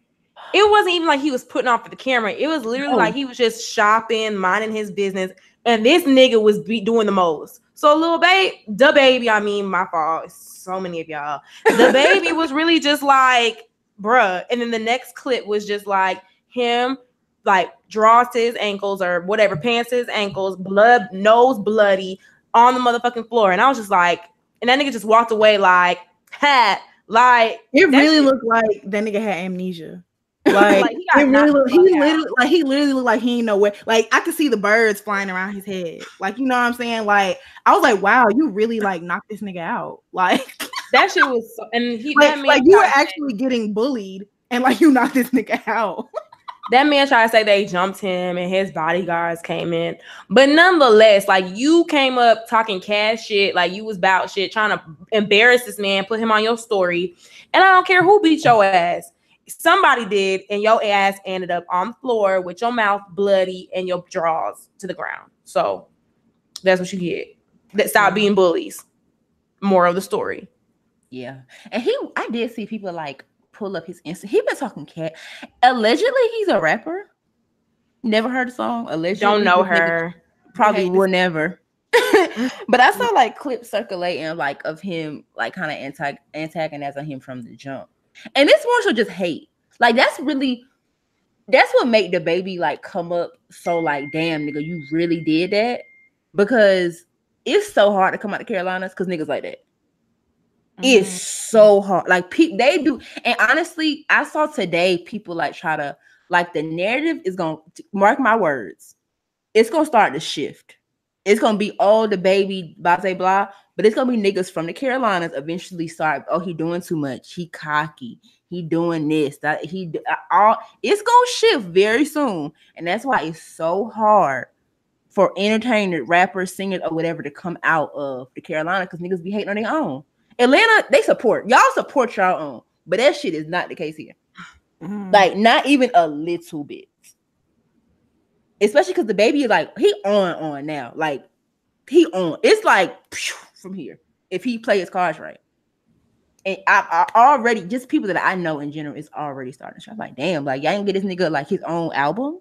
it wasn't even like he was putting on for the camera. It was literally like he was just shopping, minding his business, and this nigga was doing the most. So the baby, I mean, my fault. So many of y'all. The baby was really just like, bruh. And then the next clip was just like him, like draws to his ankles or whatever, pants to his ankles, blood, nose bloody on the motherfucking floor. And I was just like, and that nigga just walked away like, ha, like it really looked like that nigga had amnesia. Like, like he literally looked like he ain't know where. Like I could see the birds flying around his head. Like, you know what I'm saying? Like I was like, wow, you really like knocked this nigga out. Like that shit was so, and he like you were actually getting bullied and like you knocked this nigga out. That man tried to say they jumped him and his bodyguards came in. But nonetheless, like you came up talking cash shit, like you was about shit, trying to embarrass this man, put him on your story. And I don't care who beat your ass. Somebody did, and your ass ended up on the floor with your mouth bloody and your drawers to the ground. So that's what you get. Stop being bullies. Moral of the story. Yeah. And I did see people like pull up his Insta. He been talking cat. Allegedly, he's a rapper. Never heard a song. Allegedly, don't know her. Probably will never. But I saw like clips circulating like of him like kind of antagonizing him from the jump. And it's more so just hate. Like that's what made the baby like come up so like, damn nigga, you really did that? Because it's so hard to come out to Carolinas because niggas like that. It's so hard. Like they do. And honestly, I saw today people like try to like the narrative is gonna mark my words. It's gonna start to shift. It's gonna be the baby blah blah blah, but it's gonna be niggas from the Carolinas eventually start. Oh, he doing too much. He cocky. He doing this. That it's gonna shift very soon, and that's why it's so hard for entertainers, rappers, singers, or whatever to come out of the Carolina because niggas be hating on their own. Atlanta, they support y'all your own, but that shit is not the case here. Like not even a little bit. Especially because the baby is like he on now, like he on. It's like from here if he play his cards right. And I already just people that I know in general is already starting to try. I'm like, damn, like y'all ain't get this nigga like his own album.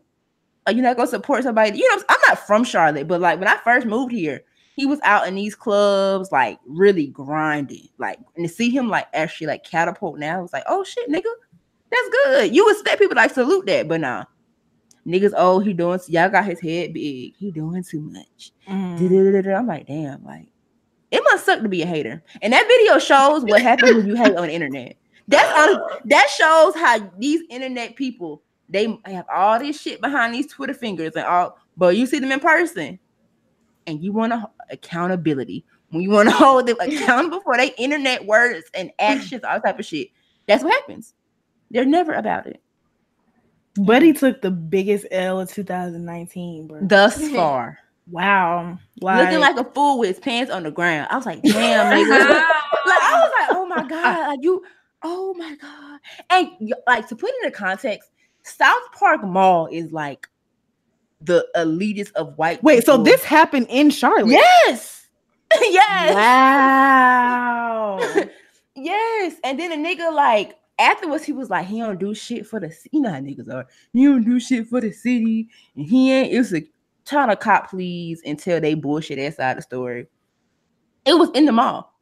Are you not gonna support somebody? You know, I'm not from Charlotte, but like when I first moved here, he was out in these clubs, like really grinding, like, and to see him like actually like catapult now, I was like, oh shit, nigga, that's good. You expect people to like salute that, but nah. Niggas, he doing, y'all got his head big. He doing too much. I'm like, damn, like, it must suck to be a hater. And that video shows what happens when you hate on the internet. That shows how these internet people, they have all this shit behind these Twitter fingers and all, but you see them in person and you want accountability. When you want to hold them accountable for their internet words and actions, all type of shit, that's what happens. They're never about it. Buddy took the biggest L of 2019, bro. Thus far. Wow. Looking like a fool with his pants on the ground. I was like, damn, nigga. Like, I was like, oh my God. Oh my God. And like to put it into context, South Park Mall is like the elitist of white Wait, people. so this happened in Charlotte? Yes. Yes. Wow. Yes. And then a nigga like afterwards, he was like, he don't do shit for the city. You know how niggas are. He don't do shit for the city. And he ain't. It was like, trying to cop please and tell they bullshit ass side of the story. It was in the mall.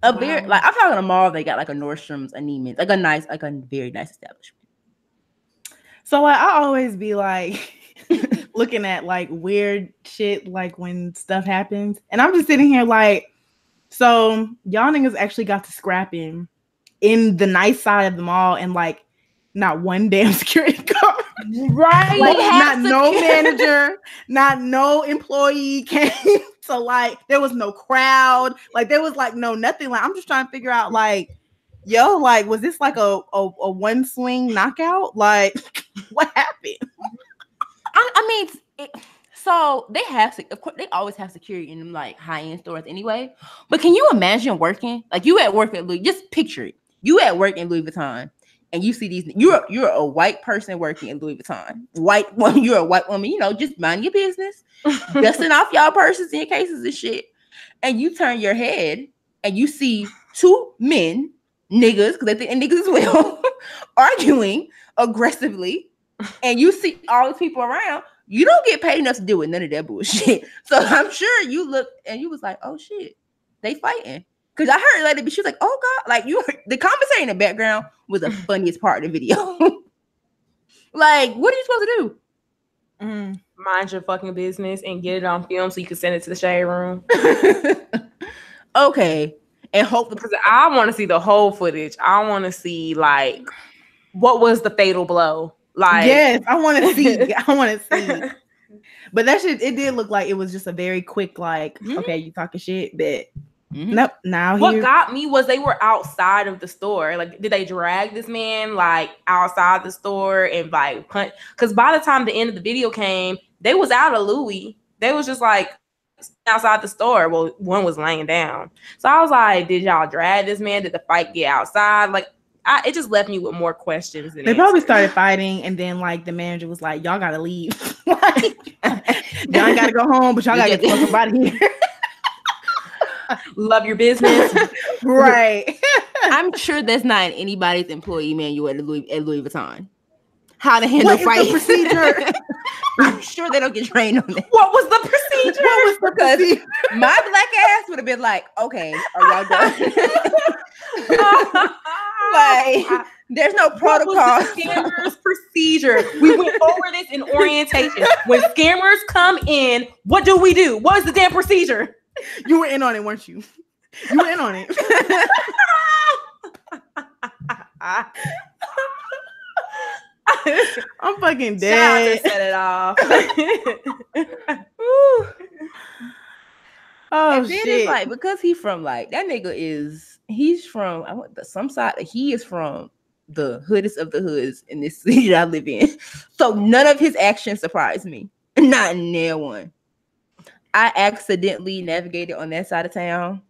I'm talking a mall. They got like a Nordstrom's, a Neiman's, like a very nice establishment. So like, I always be like looking at like weird shit, like when stuff happens, and I'm just sitting here like, so y'all niggas actually got to scrapping in the nice side of the mall and like not one damn security guard. Right. Like not no manager, not no employee came to like there was no crowd. Like there was like no nothing. Like I'm just trying to figure out like, yo, like was this like a one swing knockout? Like what happened? I mean so they have of course they always have security in them like high-end stores anyway. But can you imagine working? Like you at work at Louis, just picture it. You at work in Louis Vuitton and you see these, you're a white person working in Louis Vuitton. White woman, you're a white woman, you know, just mind your business, dusting off y'all purses and cases and shit. And you turn your head and you see two men, niggas, because they think they're niggas as well, arguing aggressively, and you see all these people around, you don't get paid enough to deal with none of that bullshit. So I'm sure you looked and you was like, oh shit, they fighting. Because I heard later, but she was like, oh God, like the commentary in the background was the funniest part of the video. Like, what are you supposed to do? Mind your fucking business and get it on film so you can send it to the shade room. Okay. And hope because I want to see the whole footage. I want to see like what was the fatal blow. Like, yes, I want to see. I want to see. But that shit, it did look like it was just a very quick, like, okay, you talking shit, but nope. Now what got me was they were outside of the store. Like, did they drag this man like outside the store and like punch? Because by the time the end of the video came, they was out of Louis. They was just like outside the store. Well, one was laying down. So I was like, did y'all drag this man? Did the fight get outside? Like, it just left me with more questions. Than they probably started fighting, and then like the manager was like, y'all gotta leave. Like, y'all ain't gotta go home, but y'all gotta get the fuck out of here. Love your business. Right. I'm sure that's not in anybody's employee manual at Louis Vuitton. How to handle fights. Procedure. I'm sure they don't get trained on that. What was the procedure? What was the procedure? My black ass would have been like, okay, are y'all done? Like, there's no protocol. What was the scammer's procedure? We went over this in orientation. When scammers come in, what do? What is the damn procedure? You were in on it, weren't you? You were in on it. I'm fucking dead. Set it off. Oh and shit! It's like because he's from like that nigga he's from some side. He is from the hoodest of the hoods in this city that I live in. So none of his actions surprised me. Not near one. I accidentally navigated on that side of town,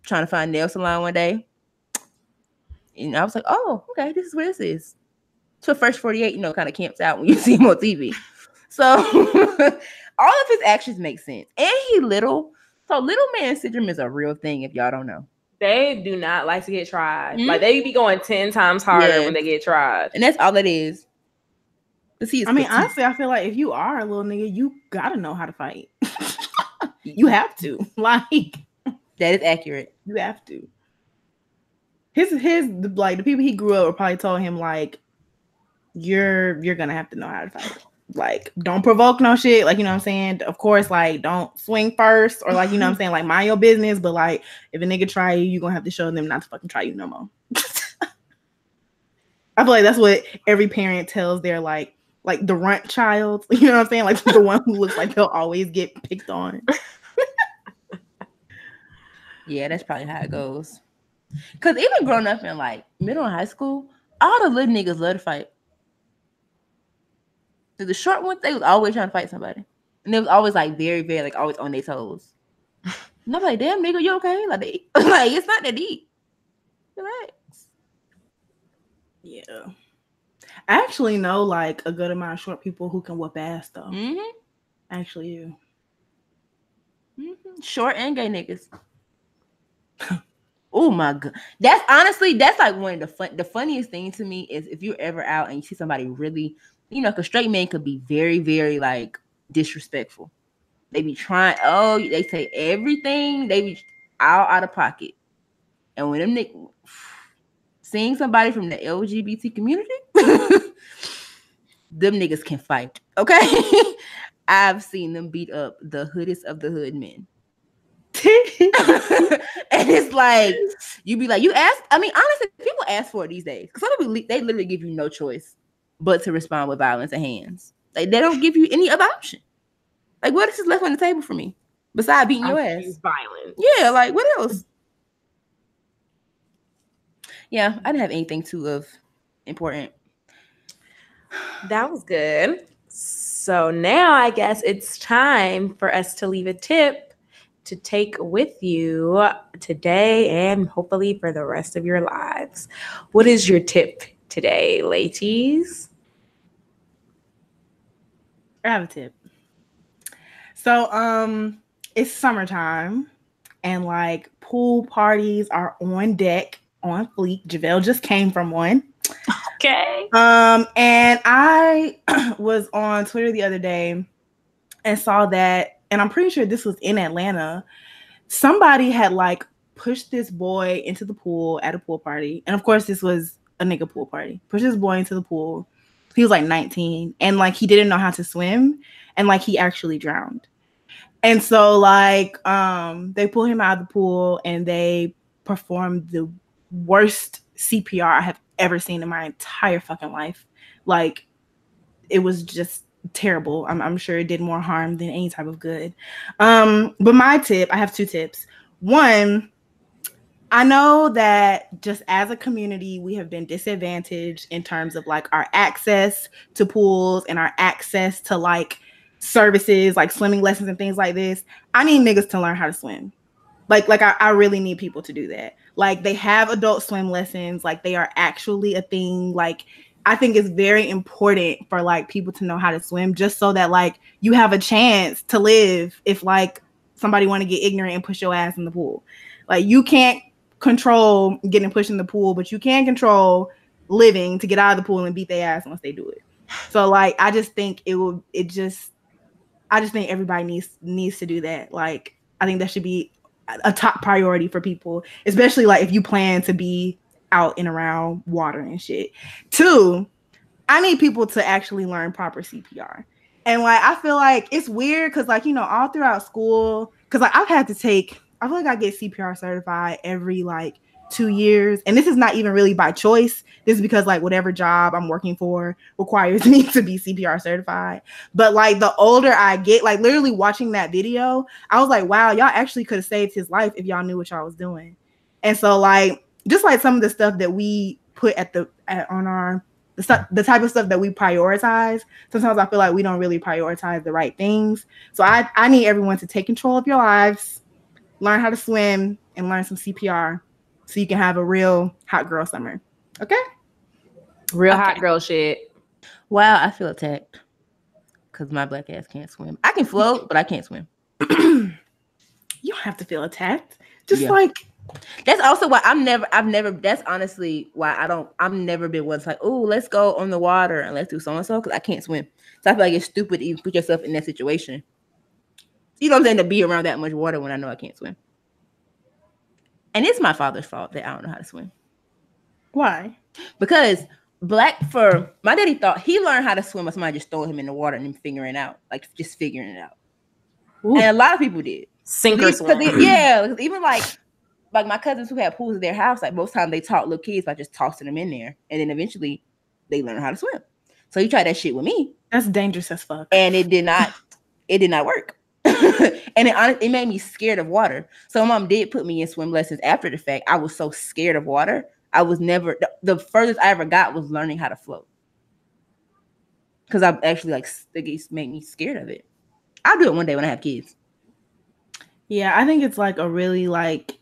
trying to find nail salon one day, and I was like, "Oh, okay, this is where this is." So First 48, kind of camps out when you see him on TV. So all of his actions make sense, and he little. So little man syndrome is a real thing. If y'all don't know, they do not like to get tried. Like they be going 10 times harder when they get tried, and that's all it is. I mean, honestly, I feel like if you are a little nigga, you gotta know how to fight. You have to. Like, that is accurate. You have to. His like the people he grew up with probably told him like, you're gonna have to know how to fight. Like, don't provoke no shit. Like, you know what I'm saying? Of course, like, don't swing first, or like, you know what I'm saying? Like, mind your business. But like, if a nigga try you, you're gonna have to show them not to fucking try you no more. I feel like that's what every parent tells their like the runt child. You know what I'm saying? Like the one who looks like they'll always get picked on. Yeah, that's probably how it goes. Cause even growing up in like middle and high school, all the little niggas love to fight. The short ones, they was always trying to fight somebody. And it was always like very, very like always on their toes. And I'm like, damn nigga, you okay? Like, like it's not that deep. Relax. Yeah. I actually know like a good amount of short people who can whoop ass though. Mm-hmm. Actually, you. Mm-hmm. Short and gay niggas. Oh my god, that's like one of the funniest thing to me is if you're ever out and you see somebody really, because straight men could be very, very like disrespectful. They be trying. Oh, they say everything. They be out of pocket. And when them seeing somebody from the LGBT community, them niggas can fight. Okay, I've seen them beat up the hoodest of the hood men. And it's like you be like, you ask. I mean, honestly, people ask for it these days because some people they literally give you no choice but to respond with violence at hands. Like they don't give you any other option. Like what is left on the table for me besides beating your ass? Violence. Yeah, like what else? Yeah, I didn't have anything too of important. That was good. So now I guess it's time for us to leave a tip to take with you today and hopefully for the rest of your lives. What is your tip today, ladies? I have a tip. So it's summertime and like pool parties are on deck, on fleek. JaVale just came from one. Okay. And I was on Twitter the other day and saw that, and I'm pretty sure this was in Atlanta. Somebody had like pushed this boy into the pool at a pool party. And of course, this was a nigga pool party. Pushed this boy into the pool. He was like 19 and like he didn't know how to swim and like he actually drowned. And so like they pulled him out of the pool and they performed the worst CPR I have ever seen in my entire fucking life. Like it was just terrible. I'm sure it did more harm than any type of good. But my tip, I have two tips. One, I know that just as a community, we have been disadvantaged in terms of like our access to pools and our access to like services like swimming lessons and things like this. I need niggas to learn how to swim. I really need people to do that. Like they have adult swim lessons, like they are actually a thing. Like I think it's very important for like people to know how to swim just so that like you have a chance to live if like somebody want to get ignorant and push your ass in the pool. Like you can't control getting pushed in the pool, but you can control living to get out of the pool and beat their ass once they do it. So like I just think I just think everybody needs to do that. Like I think that should be a top priority for people, especially like if you plan to be out and around water and shit. Two, I need people to actually learn proper CPR. And like I feel like it's weird because like, you know, all throughout school, because like I feel like I get CPR certified every like 2 years. And this is not even really by choice. This is because like whatever job I'm working for requires me to be CPR certified. But like the older I get, like literally watching that video, I was like, wow, y'all actually could have saved his life if y'all knew what y'all was doing. And so like just like some of the stuff that we put the type of stuff that we prioritize, sometimes I feel like we don't really prioritize the right things. So I need everyone to take control of your lives, learn how to swim, and learn some CPR so you can have a real hot girl summer. Okay? Real hot girl shit. Wow, I feel attacked because my black ass can't swim. I can float, but I can't swim. You don't have to feel attacked. Just like that's also why I've never that's honestly why I've never been one like, oh, let's go on the water and let's do so and so because I can't swim. So I feel like it's stupid to even put yourself in that situation. You know what I'm saying? To be around that much water when I know I can't swim. And it's my father's fault that I don't know how to swim. Why? Because my daddy thought he learned how to swim by somebody just throwing him in the water and then figuring it out. Like just figuring it out. Ooh. And a lot of people did. Sink or swim. Even like my cousins who had pools at their house, like most times they taught little kids by just tossing them in there. And then eventually they learn how to swim. So he tried that shit with me. That's dangerous as fuck. And it did not work. And it made me scared of water. So mom did put me in swim lessons after the fact. I was so scared of water. I was never the furthest I ever got was learning how to float. Because I actually it made me scared of it. I'll do it one day when I have kids. Yeah, I think it's like a really like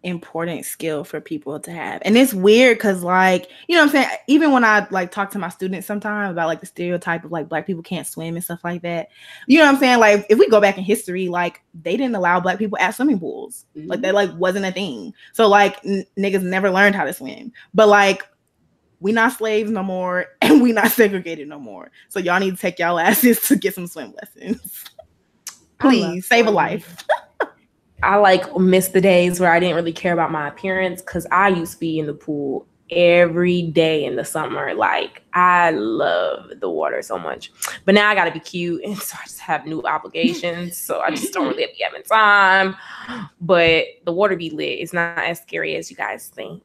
important skill for people to have. And it's weird because like, you know what I'm saying, even when I like talk to my students sometimes about like the stereotype of like black people can't swim and stuff like that, you know what I'm saying, like if we go back in history, like they didn't allow black people at swimming pools. Mm-hmm. Like that like wasn't a thing. So like niggas never learned how to swim. But like we not slaves no more and we not segregated no more. So y'all need to take y'all asses to get some swim lessons. Please save a life. I like miss the days where I didn't really care about my appearance because I used to be in the pool every day in the summer. Like I love the water so much, but now I gotta be cute, and so I just have new obligations. So I just don't really be having time. But the water be lit. It's not as scary as you guys think.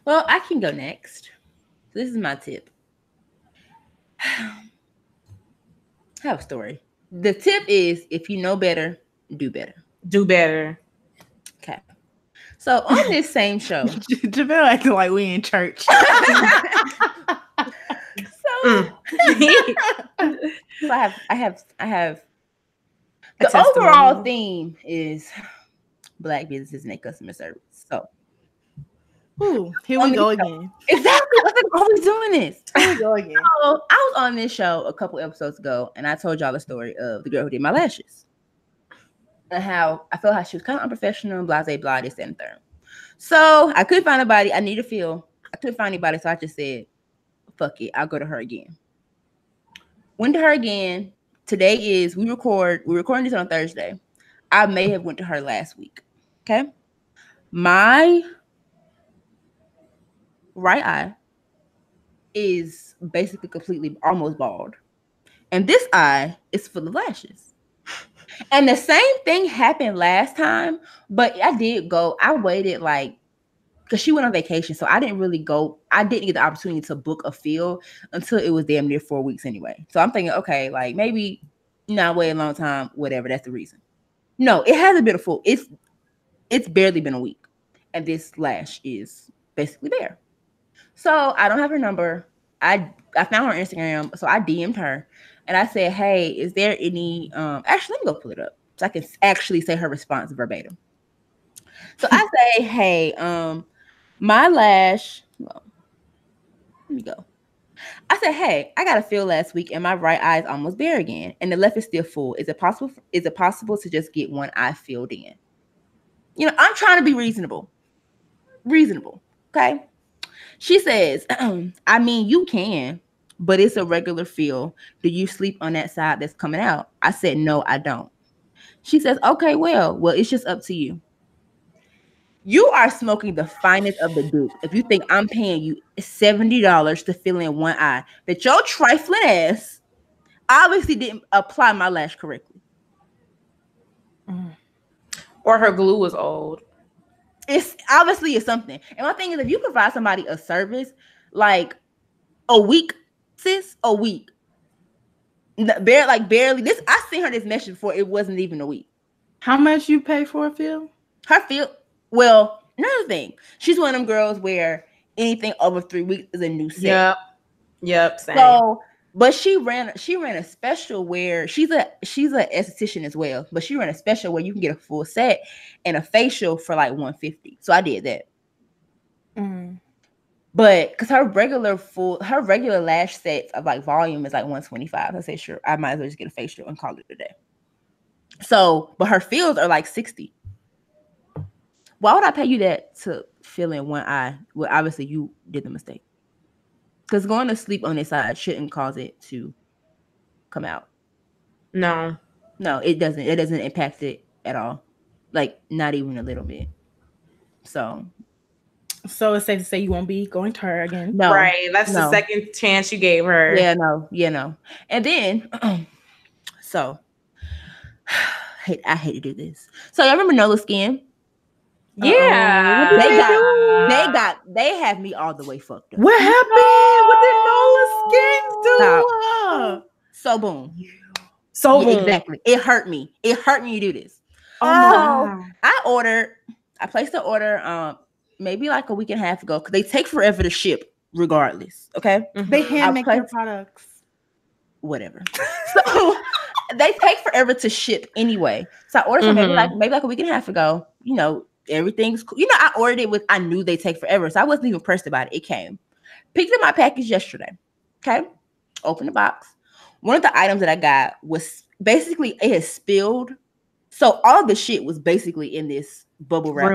Well, I can go next. This is my tip. I have a story. The tip is if you know better, do better. Do better. Okay. So on this same show, Javelle acting like we in church. So I have the overall theme is Black businesses and their customer service. So here we go again. Exactly. I'm always doing this. Here we go again. So I was on this show a couple episodes ago, and I told y'all the story of the girl who did my lashes. and how I felt how she was kind of unprofessional, blah, blah, blah, this and third. So I couldn't find anybody. I needed to feel. I couldn't find anybody, so I just said, fuck it, I'll go to her again. Went to her again. Today is, we're recording this on Thursday. I may have went to her last week. Okay. My right eye is basically completely almost bald. And this eye is full of lashes. And the same thing happened last time, but I waited like, because she went on vacation, so I didn't really go. I didn't get the opportunity to book a field until it was damn near 4 weeks anyway. So I'm thinking, okay, like maybe not wait a long time, whatever. That's the reason. No, it hasn't been a full. It's barely been a week, and this lash is basically bare. So I don't have her number. I found her on Instagram, so I DM'd her, and I said, hey, is there any? Actually, let me go pull it up so I can actually say her response verbatim. So I say, hey, my lash, well, let me go. I said, hey, I got a fill last week and my right eye is almost bare again and the left is still full. Is it possible to just get one eye filled in? You know, I'm trying to be reasonable. Okay. She says, I mean, you can, but it's a regular fill. Do you sleep on that side that's coming out? I said, no, I don't. She says, okay, well, it's just up to you. You are smoking the finest of the duke if you think I'm paying you $70 to fill in one eye that your trifling ass obviously didn't apply my lash correctly. Or her glue was old. It's obviously something. And my thing is, if you provide somebody a service like a week, sis, a week, barely. This I seen her this message before. It wasn't even a week. How much you pay for a fill? Her fill. Well, another thing, she's one of them girls where anything over 3 weeks is a new set. Yep. Same. So, but she ran a special where she's a esthetician as well. But she ran a special where you can get a full set and a facial for like $150. So I did that. But because her regular lash sets of like volume is like $125. I say sure, I might as well just get a facial and call it a day. So, but her fills are like $60. Why would I pay you that to fill in one eye? Well, obviously you did the mistake. Because going to sleep on this side shouldn't cause it to come out. No, it doesn't. It doesn't impact it at all. Like not even a little bit. So it's safe to say you won't be going to her again. No, right. That's the second chance you gave her. Yeah, no. And then, so I hate to do this. So y'all remember Nola Skin? Yeah. They have me all the way fucked up. What happened? What did Nola Skins do? So boom. boom. Exactly. It hurt me. It hurt me to do this. Oh, I placed the order maybe like a week and a half ago because they take forever to ship regardless. Okay. Mm-hmm. They hand make their products. Whatever. So they take forever to ship anyway. So I ordered some maybe like a week and a half ago. You know, everything's cool. You know, I ordered it I knew they take forever. So I wasn't even pressed about it. It came. Picked up my package yesterday. Okay. Opened the box. One of the items that I got was basically it has spilled. So all the shit was basically in this bubble wrap.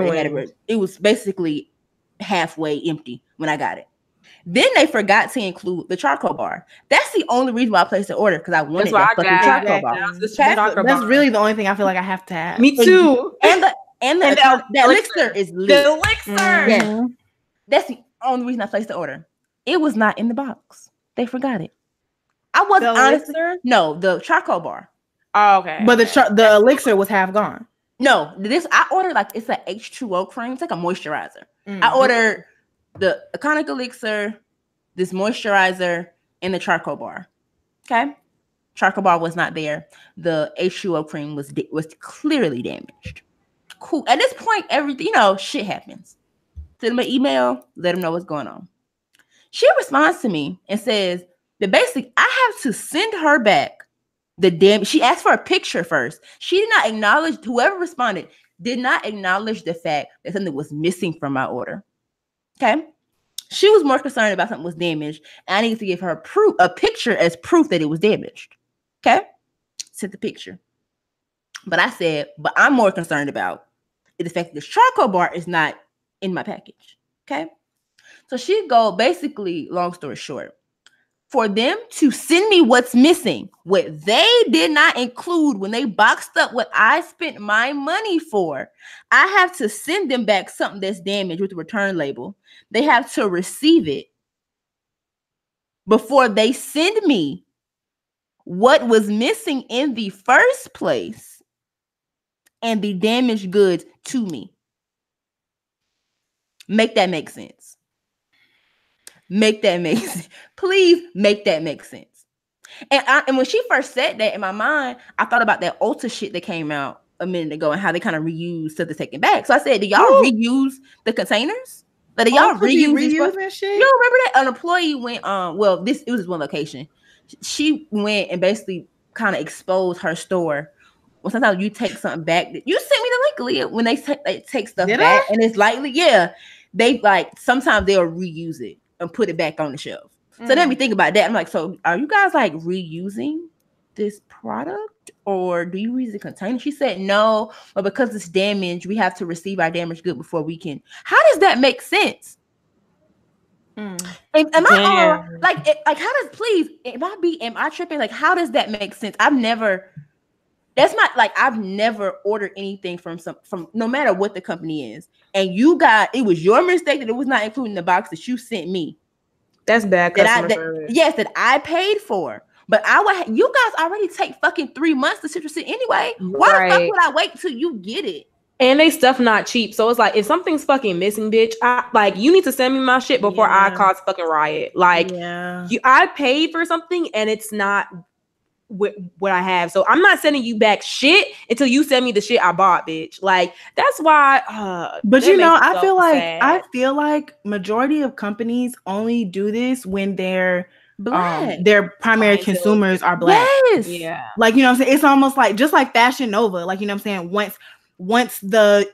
It was basically halfway empty when I got it. Then they forgot to include the charcoal bar. That's the only reason why I placed the order because I wanted that fucking charcoal bar. That's really the only thing I feel like I have to have. Me too. And the elixir is lit. The elixir. Yeah. That's the only reason I placed the order. It was not in the box. They forgot it. I wasn't honestly. No, the charcoal bar. Oh, okay. But the elixir was half gone. No, I ordered like it's an H2O cream. It's like a moisturizer. I ordered the Iconic Elixir, this moisturizer, and the charcoal bar. Okay, charcoal bar was not there. The H2O cream was clearly damaged. Cool. At this point, everything shit happens. Send them an email, let them know what's going on. She responds to me and says that basically I have to send her back she asked for a picture first. She did not acknowledge, whoever responded did not acknowledge the fact that something was missing from my order. Okay. She was more concerned about something was damaged. And I needed to give her a picture as proof that it was damaged. Okay. Sent the picture. But I said, but I'm more concerned about the fact that this charcoal bar is not in my package. Okay. So she go, basically, long story short, for them to send me what's missing, what they did not include when they boxed up what I spent my money for, I have to send them back something that's damaged with the return label. They have to receive it before they send me what was missing in the first place and the damaged goods to me. Make that make sense. Make that make sense. Please make that make sense. And when she first said that, in my mind, I thought about that Ulta shit that came out a minute ago and how they kind of reuse stuff to take it back. So I said, do y'all reuse the containers? Like, do y'all reuse that shit? You remember that an employee went it was one location. She went and basically kind of exposed her store. Well, sometimes you take something back. You sent me the link, Leah, when they take stuff back and it's lightly, yeah. They like sometimes they'll reuse it and put it back on the shelf. So let me think about that. I'm like, so are you guys like reusing this product or do you reuse the container? She said no, but because it's damaged, we have to receive our damaged good before we can. How does that make sense? Am I like how does am I tripping? Like, how does that make sense? I've never ordered anything from no matter what the company is. And it was your mistake that it was not included in the box that you sent me. That's bad customer service. Yes, that I paid for. But you guys already take fucking 3 months to ship it anyway. Why the fuck would I wait till you get it? And they stuff not cheap. So it's like, if something's fucking missing, bitch, you need to send me my shit before I cause fucking riot. Like, I paid for something and it's not what I have. So I'm not sending you back shit until you send me the shit I bought, bitch. Like, that's why. But I feel like majority of companies only do this when they're Black. Their primary consumers are Black. Yes. Yeah. Like, you know what I'm saying? It's almost like just like Fashion Nova. Like, you know what I'm saying? Once the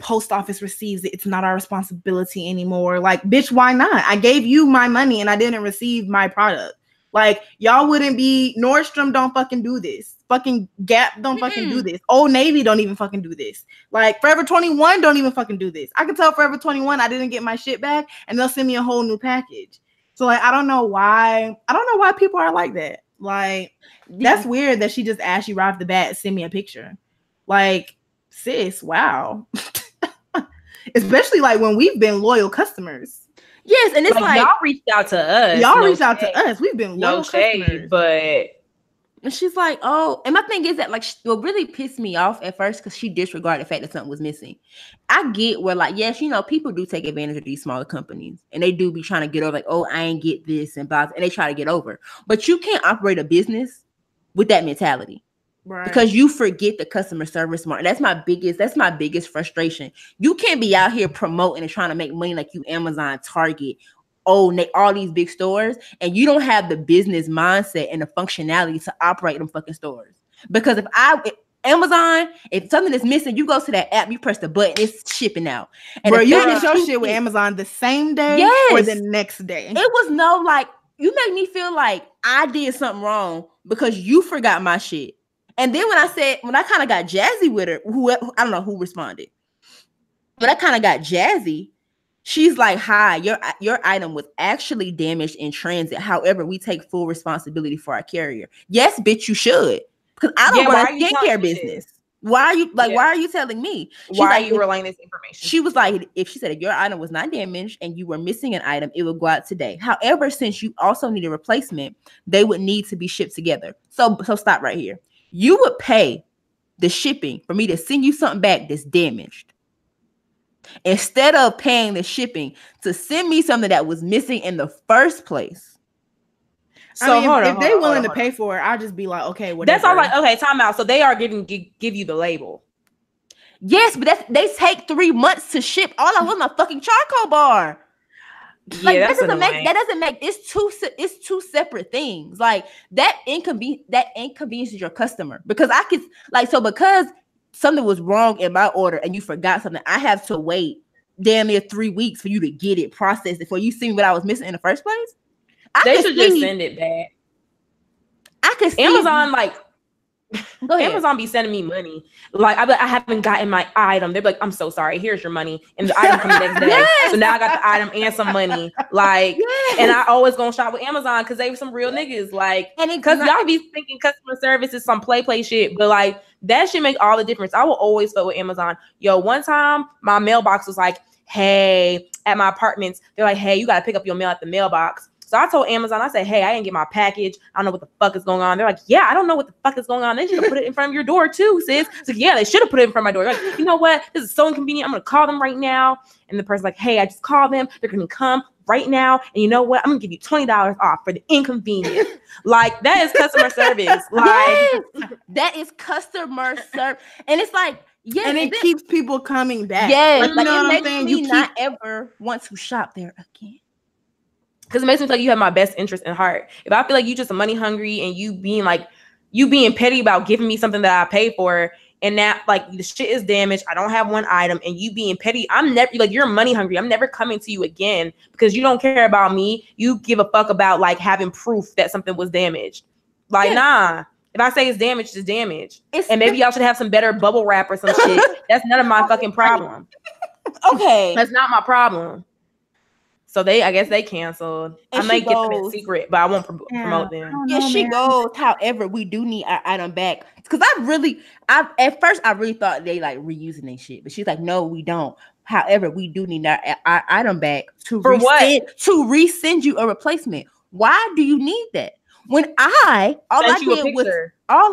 post office receives it, it's not our responsibility anymore. Like, bitch, why not? I gave you my money and I didn't receive my product. Like, y'all wouldn't be Nordstrom don't fucking do this. Fucking Gap don't fucking do this. Old Navy don't even fucking do this. Like, Forever 21 don't even fucking do this. I can tell Forever 21 I didn't get my shit back and they'll send me a whole new package. So like, I don't know why people are like that. Like, that's weird that she just asked you right off the bat, send me a picture. Like, sis, wow. Especially like when we've been loyal customers. Yes, and it's like y'all reached out to us. We've been loyal customers. But and she's like, oh, and my thing is that like what really pissed me off at first because she disregarded the fact that something was missing. I get where like, yes, you know, people do take advantage of these smaller companies and they do be trying to get over like, oh, I ain't get this and they try to get over. But you can't operate a business with that mentality. Right. Because you forget the customer service mark. That's my biggest frustration. You can't be out here promoting and trying to make money like you Amazon, Target, all these big stores, and you don't have the business mindset and the functionality to operate them fucking stores. Because if Amazon, if something is missing, you go to that app, you press the button, it's shipping out. And bro, you get your shit with Amazon the same day or the next day. It was no like, you make me feel like I did something wrong because you forgot my shit. And then when I kind of got jazzy with her, I don't know who responded, but I kind of got jazzy. She's like, hi, your item was actually damaged in transit. However, we take full responsibility for our carrier. Yes, bitch, you should. Because I don't run a skincare business. Why are you why are you telling me? Why are you relaying this information? She was like, if your item was not damaged and you were missing an item, it would go out today. However, since you also need a replacement, they would need to be shipped together. So stop right here. You would pay the shipping for me to send you something back that's damaged instead of paying the shipping to send me something that was missing in the first place. So if they're willing to pay for it, I'll just be like, okay, whatever. That's all. Like, okay, time out. So they are give you the label. Yes, but they take 3 months to ship. All I want my fucking charcoal bar. Like, that doesn't make it's two separate things. Like that inconveniences your customer because because something was wrong in my order and you forgot something, I have to wait damn near 3 weeks for you to get it processed before you see what I was missing in the first place. They should just send it back. I could see Amazon like Go ahead. Amazon be sending me money. Like I haven't gotten my item. They're like, I'm so sorry. Here's your money, and the item comes the next day. Yes. So now I got the item and some money. Like, Yes. and I always gonna shop with Amazon because they were some real niggas. Like, And because y'all be thinking customer service is some play shit, but like that shit make all the difference. I will always fuck with Amazon. Yo, one time my mailbox was like, hey, at my apartments, they're like, hey, you gotta pick up your mail at the mailbox. So I told Amazon, I said, hey, I didn't get my package. I don't know what the fuck is going on. They're like, yeah, I don't know what the fuck is going on. They should have put it in front of your door too, sis. So yeah, they should have put it in front of my door. They're like, you know what? This is so inconvenient. I'm going to call them right now. And the person's like, hey, I just called them. They're going to come right now. And you know what? I'm going to give you $20 off for the inconvenience. Like, that is customer service. Like, yes, that is customer service. And it's like, yes. And it keeps people coming back. Yes. Like, you know what I'm makes saying? me not ever want to shop there again. Because it makes me feel like you have my best interest in heart. If I feel like you just money hungry and you being petty about giving me something that I pay for, and that like the shit is damaged, I don't have one item, and you being petty, I'm never like, you're money hungry. I'm never coming to you again because you don't care about me. You give a fuck about like having proof that something was damaged. Like, nah. If I say it's damaged, it's damaged. And maybe y'all should have some better bubble wrap or some shit. That's none of my fucking problem. Okay. That's not my problem. So I guess they canceled. And I might get them in secret, but I won't promote them. Yeah, she goes. However, we do need our item back. Because at first I really thought they like reusing their shit, but she's like, no, we don't. However, we do need our item back to resend you a replacement. Why do you need that? When all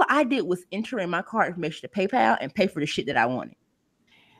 I did was enter in my card information to PayPal and pay for the shit that I wanted.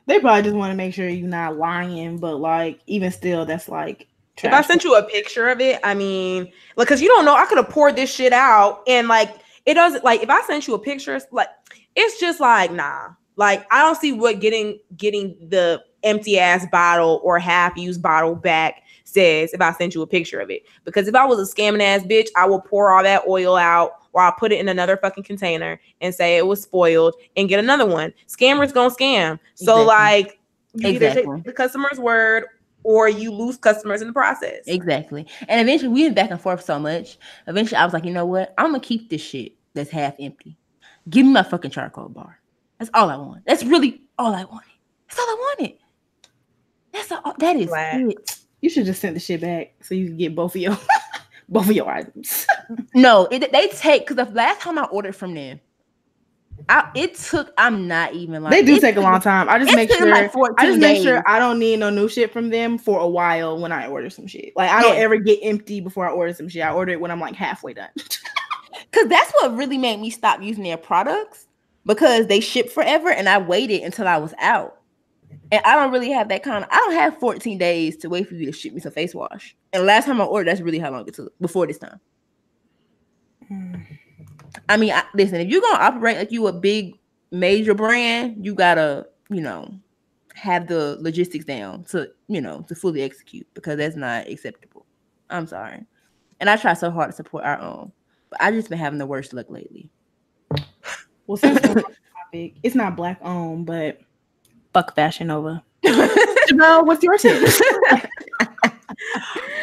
They probably just want to make sure you're not lying, but like even still, that's like trash. If I sent you a picture of it, I mean, like, because you don't know, I could have poured this shit out, and like it doesn't, like if I sent you a picture, like it's just like, nah, like I don't see what getting the empty ass bottle or half used bottle back says if I sent you a picture of it. Because if I was a scamming ass bitch, I will pour all that oil out, or I'll put it in another fucking container and say it was spoiled and get another one. Scammers gonna scam. So like you either take the customer's word or you lose customers in the process. Exactly. And eventually we went back and forth so much. Eventually I was like, you know what? I'm gonna keep this shit that's half empty. Give me my fucking charcoal bar. That's all I want. That's really all I wanted. That's all I wanted. That is it. You should just send the shit back so you can get both of your items. No, they take, because the last time I ordered from them, I'm not even like, they do take a long time. I just make sure like I don't need no new shit from them for a while when I order some shit. Like I don't ever get empty before I order some shit. I order it when I'm like halfway done. Because that's what really made me stop using their products, because they ship forever and I waited until I was out. And I don't really have I don't have 14 days to wait for you to ship me some face wash. And last time I ordered, that's really how long it took before this time. I mean, listen, if you're going to operate like you a big major brand, you got to, have the logistics down to fully execute, because that's not acceptable. I'm sorry. And I try so hard to support our own, but I just been having the worst luck lately. Well, since we're on the topic, it's not black owned, but fuck Fashion Nova. Jamel, what's your tip?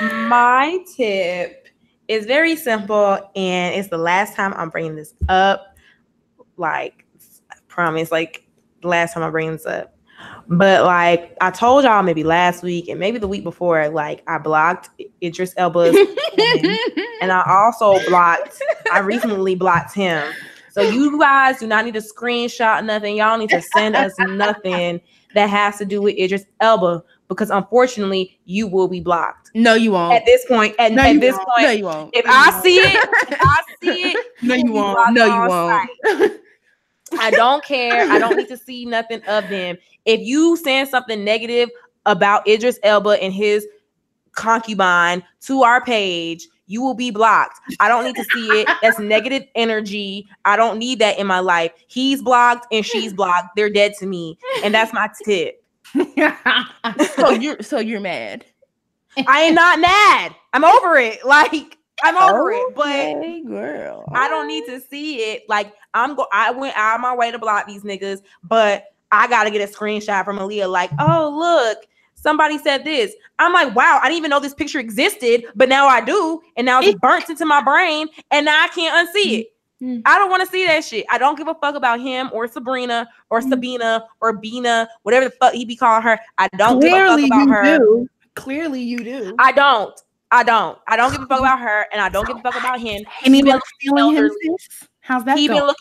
My tip is very simple, and it's the last time I'm bringing this up. Like, I promise, like the last time I bring this up. But like I told y'all maybe last week and maybe the week before, like I blocked Idris Elba's and I recently blocked him. So you guys do not need to screenshot nothing. Y'all need to send us nothing that has to do with Idris Elba, because unfortunately you will be blocked. No, you won't. At this point, no, you won't. If I see it, no, you won't. No, you won't. I don't care. I don't need to see nothing of them. If you send something negative about Idris Elba and his concubine to our page, you will be blocked. I don't need to see it. That's negative energy. I don't need that in my life. He's blocked and she's blocked. They're dead to me. And that's my tip. So you're mad. I am not mad. I'm over it. Like, I'm over it. But girl, I don't need to see it. Like, I went out of my way to block these niggas, but I gotta get a screenshot from Aaliyah. Like, oh look, somebody said this. I'm like, wow, I didn't even know this picture existed, but now I do, and now it's burnt into my brain, and now I can't unsee it. I don't want to see that shit. I don't give a fuck about him or Sabrina or Sabina or Bina, whatever the fuck he be calling her. I don't give a fuck about her. Clearly you do. I don't give a fuck about her, and I don't give a fuck about him. Anyone stealing him, sis? How's that going?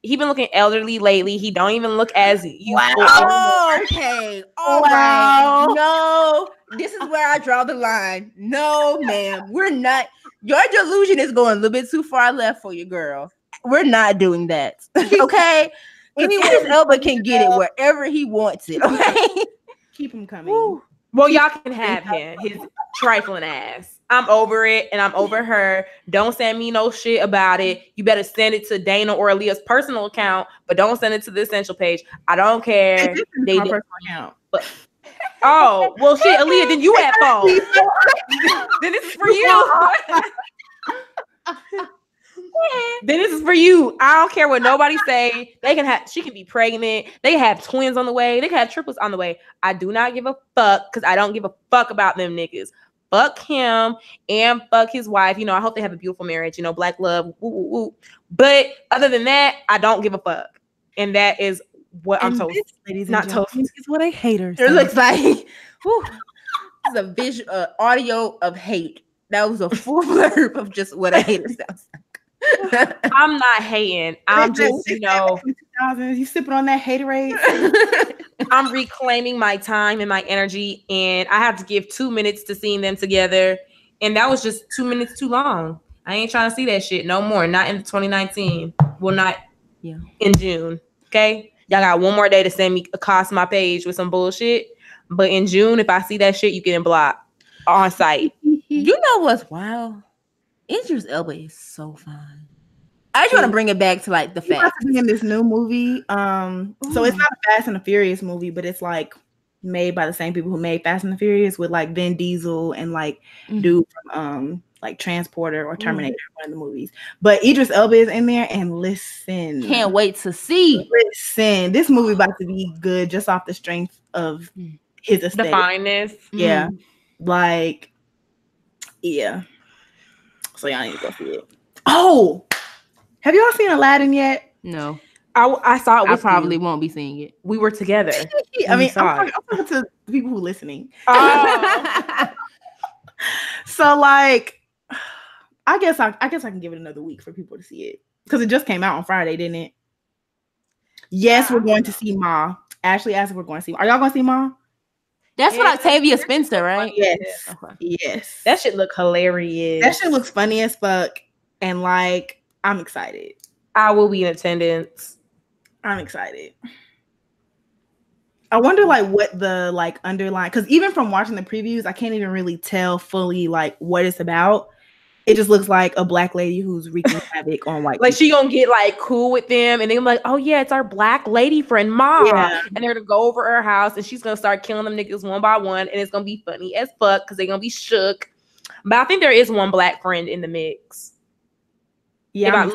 He been looking elderly lately. He don't even look as youthful. Wow. Okay. All right. No, this is where I draw the line. No, ma'am. We're not. Your delusion is going a little bit too far left for you, girl. We're not doing that. Okay? Idris Elba can get it wherever he wants it. Okay? Keep him coming. Woo. Well, y'all can have him. His trifling ass. I'm over it, and I'm over her. Don't send me no shit about it. You better send it to Dana or Aaliyah's personal account, but don't send it to the Essential page. I don't care. They personal account. But, oh, well, shit, Aaliyah, then you at fault. Then this is for you. Then this is for you. I don't care what nobody say. She can be pregnant. They can have twins on the way. They can have triplets on the way. I do not give a fuck because I don't give a fuck about them niggas. Fuck him and fuck his wife. You know, I hope they have a beautiful marriage. You know, black love. Woo, woo, woo. But other than that, I don't give a fuck. And that is what I'm told. Ladies not told. Is what I hate her. It looks like it's a visual audio of hate. That was a full blurb of just what a hater sounds like. I'm not hating. I'm just, you know, you sipping on that haterade. I'm reclaiming my time and my energy, and I have to give 2 minutes to seeing them together, and that was just 2 minutes too long. I ain't trying to see that shit no more. Not in 2019. Well, not in June. Okay, y'all got one more day to send me across my page with some bullshit, but in June, if I see that shit, you getting blocked on site. You know what's wild? Idris Elba is so fine. I just want to bring it back to like the fact in this new movie. So it's not a Fast and the Furious movie, but it's like made by the same people who made Fast and the Furious with like Vin Diesel and like dude from like Transporter or Terminator, one of the movies. But Idris Elba is in there, and listen, can't wait to see. Listen, this movie about to be good just off the strength of his aesthetic. The fineness, yeah, like yeah. So y'all need to go see it. Oh. Have y'all seen Aladdin yet? No. I saw it with probably won't be seeing it. We were together. I mean, I'm talking to the people who are listening. Oh. So like, I guess I can give it another week for people to see it. Because it just came out on Friday, didn't it? Yes, we're going to see Ma. Ashley asked if we're going to see Ma. Are y'all going to see Ma? That's what Octavia Spencer, right? Yes. Okay. Yes. That shit look hilarious. That shit looks funny as fuck. And like, I'm excited. I will be in attendance. I'm excited. I wonder like what the like underlying, because even from watching the previews, I can't even really tell fully like what it's about. It just looks like a black lady who's wreaking havoc on white like people. She gonna get like cool with them, and they're like, oh yeah, it's our black lady friend Ma. Yeah. And they're gonna go over her house, and she's gonna start killing them niggas one by one, and it's gonna be funny as fuck because they're gonna be shook. But I think there is one black friend in the mix. Yeah,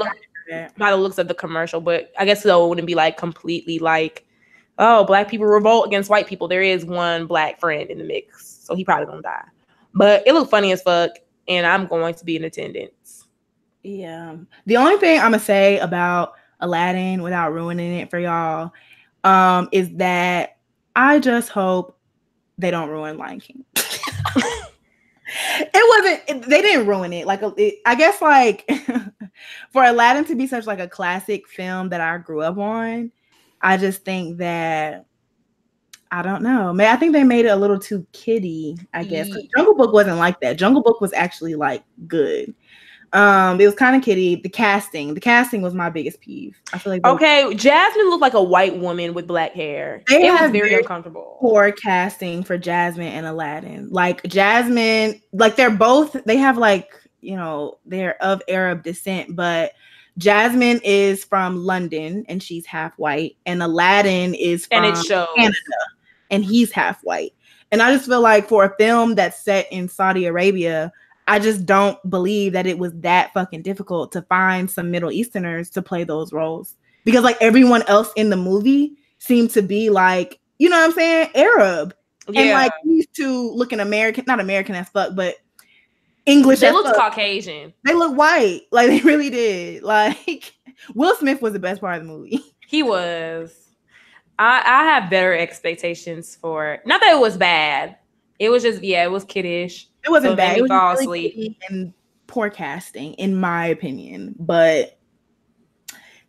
by the looks of the commercial, but I guess so it wouldn't be like completely like, oh, black people revolt against white people. There is one black friend in the mix, so he probably gonna die. But it looked funny as fuck, and I'm going to be in attendance. Yeah. The only thing I'm gonna say about Aladdin without ruining it for y'all is that I just hope they don't ruin Lion King. They didn't ruin it. Like, I guess like for Aladdin to be such like a classic film that I grew up on, I just think that, I don't know. I think they made it a little too kiddie, I guess. Jungle Book wasn't like that. Jungle Book was actually like good. It was kind of kiddie. The casting was my biggest peeve. I feel like Jasmine looked like a white woman with black hair. It was very uncomfortable. Poor casting for Jasmine and Aladdin. Like Jasmine, like they have like, you know, they're of Arab descent, but Jasmine is from London and she's half white, and Aladdin is from Canada and he's half white. And I just feel like for a film that's set in Saudi Arabia, I just don't believe that it was that fucking difficult to find some Middle Easterners to play those roles, because like everyone else in the movie seemed to be like, you know what I'm saying, Arab. Yeah. And like these two looking American, not American as fuck, but English. They looked Caucasian. They look white. Like they really did. Like Will Smith was the best part of the movie. He was. I have better expectations for. Not that it was bad. It was just it was kiddish. It wasn't so bad. It it was fall really asleep. kitty and poor casting, in my opinion. But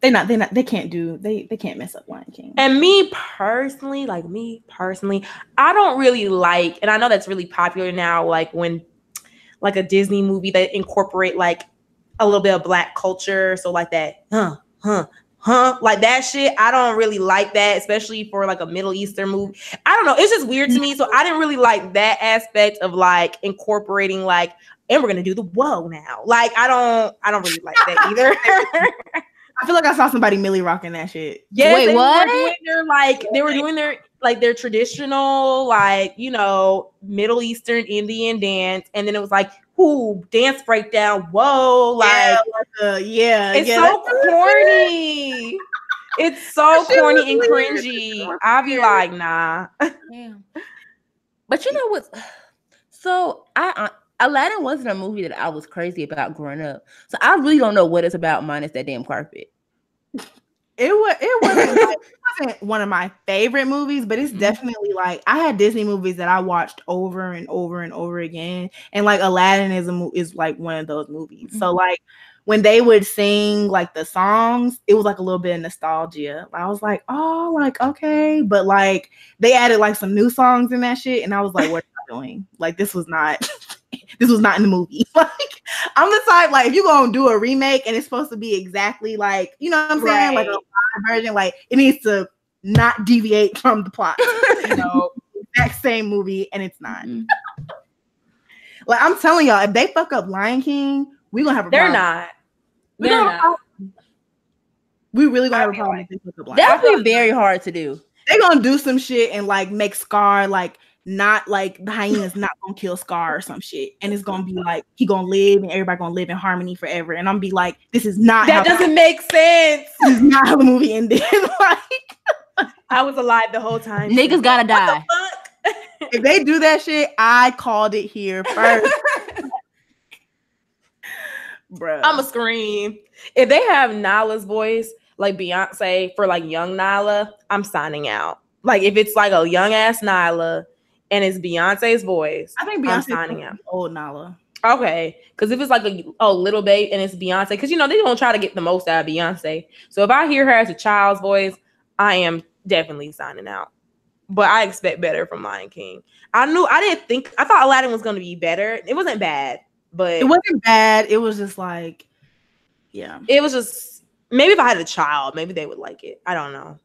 they can't mess up Lion King. And me personally, I don't really like, and I know that's really popular now, like when like a Disney movie that incorporate like a little bit of Black culture. So like that, like that shit. I don't really like that, especially for like a Middle Eastern movie. I don't know. It's just weird to me. So I didn't really like that aspect of like incorporating like, and we're gonna do the whoa now. Like I don't really like that either. I feel like I saw somebody Millie rocking that shit. Yes, wait, what? They were doing their traditional, like, you know, Middle Eastern Indian dance, and then it was like, ooh, dance breakdown, whoa, like, it's so corny. It's so corny and cringy. I'll be like, nah. Yeah. But you know what? So Aladdin wasn't a movie that I was crazy about growing up. So I really don't know what it's about minus that damn carpet. It wasn't one of my favorite movies, but it's definitely like I had Disney movies that I watched over and over and over again, and like Aladdin is like one of those movies. So like when they would sing like the songs, it was like a little bit of nostalgia. I was like, oh, like okay, but like they added like some new songs in that shit, and I was like, what are you doing? Like this was not in the movie. Like I'm the type, like if you're gonna do a remake and it's supposed to be exactly like, you know what I'm saying, like a live version, like it needs to not deviate from the plot. You know, exact same movie, and it's not. Like I'm telling y'all, if they fuck up Lion King, we gonna have a problem. They're not. We really gonna have a problem if they fuck up Lion King. That would be very hard to do. They're gonna do some shit and like make Scar like not like the hyena's not gonna kill Scar or some shit, and it's gonna be like he gonna live and everybody gonna live in harmony forever. And I'm gonna be like, this is not that doesn't make sense. This is not how the movie ended. Like I was alive the whole time. Niggas gotta die. If they do that shit, I called it here first. Bruh. I'ma scream. If they have Nala's voice like Beyonce for like young Nala, I'm signing out. Like if it's like a young ass Nala and it's Beyonce's voice, I think Beyonce's signing out. Old Nala. Okay, because if it's like a little babe and it's Beyonce, because you know they don't try to get the most out of Beyonce. So if I hear her as a child's voice, I am definitely signing out. But I expect better from Lion King. I thought Aladdin was going to be better. It wasn't bad, but it wasn't bad. It was just like, yeah. It was just maybe if I had a child, maybe they would like it. I don't know.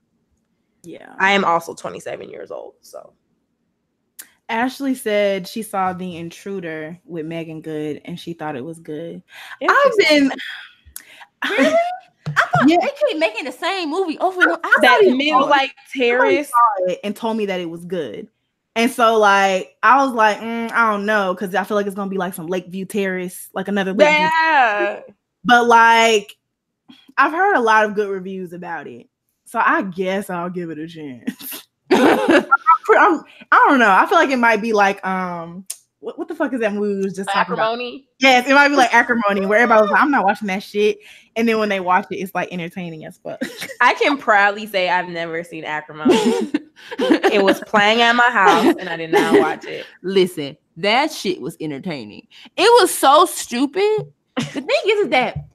Yeah, I am also 27 years old, so. Ashley said she saw The Intruder with Megan Good and she thought it was good. Really? I thought they keep making the same movie over and over. That middle like terrace saw it and told me that it was good. And so like I was like, I don't know, because I feel like it's gonna be like some Lakeview Terrace, like another Lakeview Terrace. But like I've heard a lot of good reviews about it. So I guess I'll give it a chance. I don't know. I feel like it might be like what the fuck is that movie we was just talking Acrimony? About? Yes, it might be like Acrimony, where everybody was like, I'm not watching that shit. And then when they watch it, it's like entertaining as fuck. I can proudly say I've never seen Acrimony. It was playing at my house and I did not watch it. Listen, that shit was entertaining. It was so stupid. The thing is that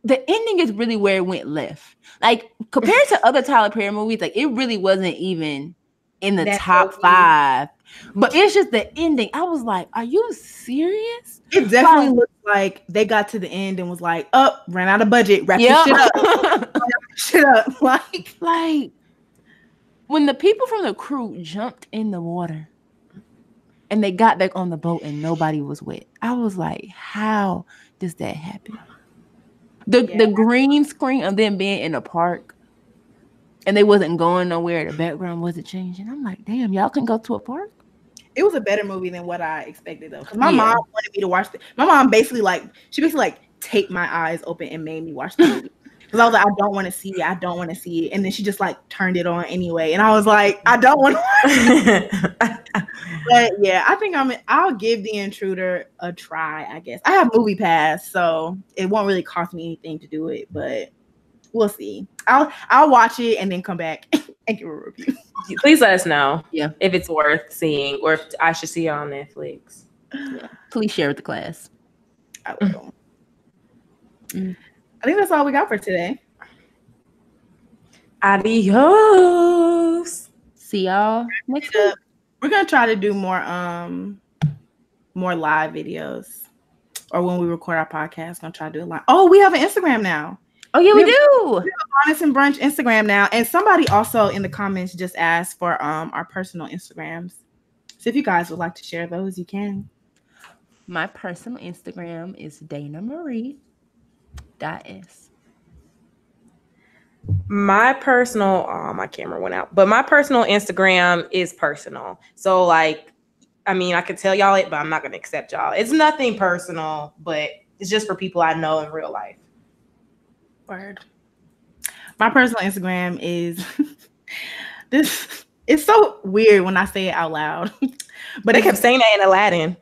the ending is really where it went left. Like compared to other Tyler Perry movies, like it really wasn't even in the top 5. But it's just the ending. I was like, are you serious? It definitely looked like they got to the end and was like, ran out of budget, wrap this shit up. Shit up. Like when the people from the crew jumped in the water and they got back on the boat and nobody was wet. I was like, how does that happen? The green screen of them being in a park and they wasn't going nowhere. The background wasn't changing. I'm like, damn, y'all can go to a park? It was a better movie than what I expected though. Because my mom wanted me to watch it. My mom basically taped my eyes open and made me watch the movie. Because I was like, I don't want to see it. I don't want to see it. And then she just like turned it on anyway. And I was like, I don't want to watch it. But yeah, I think I'll give The Intruder a try, I guess. I have Movie Pass, so it won't really cost me anything to do it, but we'll see. I'll watch it and then come back and give a review. Please let us know Yeah. if it's worth seeing or if I should see it on Netflix. Yeah. Please share with the class. I will. I think that's all we got for today. Adios. See y'all next week. We're gonna try to do more live videos, or when we record our podcast, gonna try to do a live. Oh, we have an Instagram now. Oh yeah, we do. We have Bonnets and Brunch Instagram now, and somebody also in the comments just asked for our personal Instagrams. So if you guys would like to share those, you can. My personal Instagram is DanaMarie.s. My personal, my camera went out, but my personal Instagram is personal. So like, I mean, I could tell y'all it, but I'm not going to accept y'all. It's nothing personal, but it's just for people I know in real life. Word. My personal Instagram is this. It's so weird when I say it out loud, but they kept saying that in Aladdin.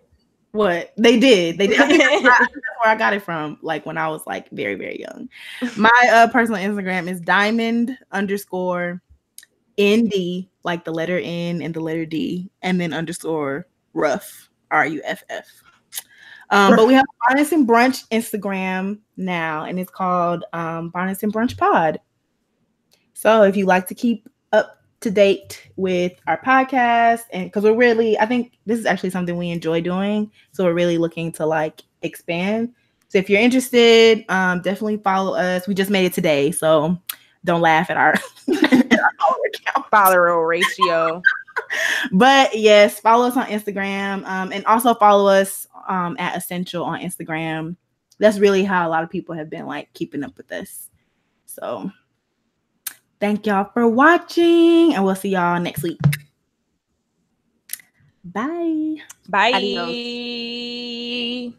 What they did. I think that's where I got it from. Like when I was like very, very young. My personal Instagram is diamond_ND, like the letter N and the letter D, and then _rough, RUFF. But we have Bonnets and Brunch Instagram now, and it's called Bonnets and Brunch Pod. So if you like to keep up to date with our podcast, and because I think this is actually something we enjoy doing, so we're really looking to like expand. So if you're interested, definitely follow us. We just made it today, so don't laugh at our follower ratio. But yes, follow us on Instagram, and also follow us at Essential on Instagram. That's really how a lot of people have been like keeping up with us. So thank y'all for watching, and we'll see y'all next week. Bye. Bye. Adios.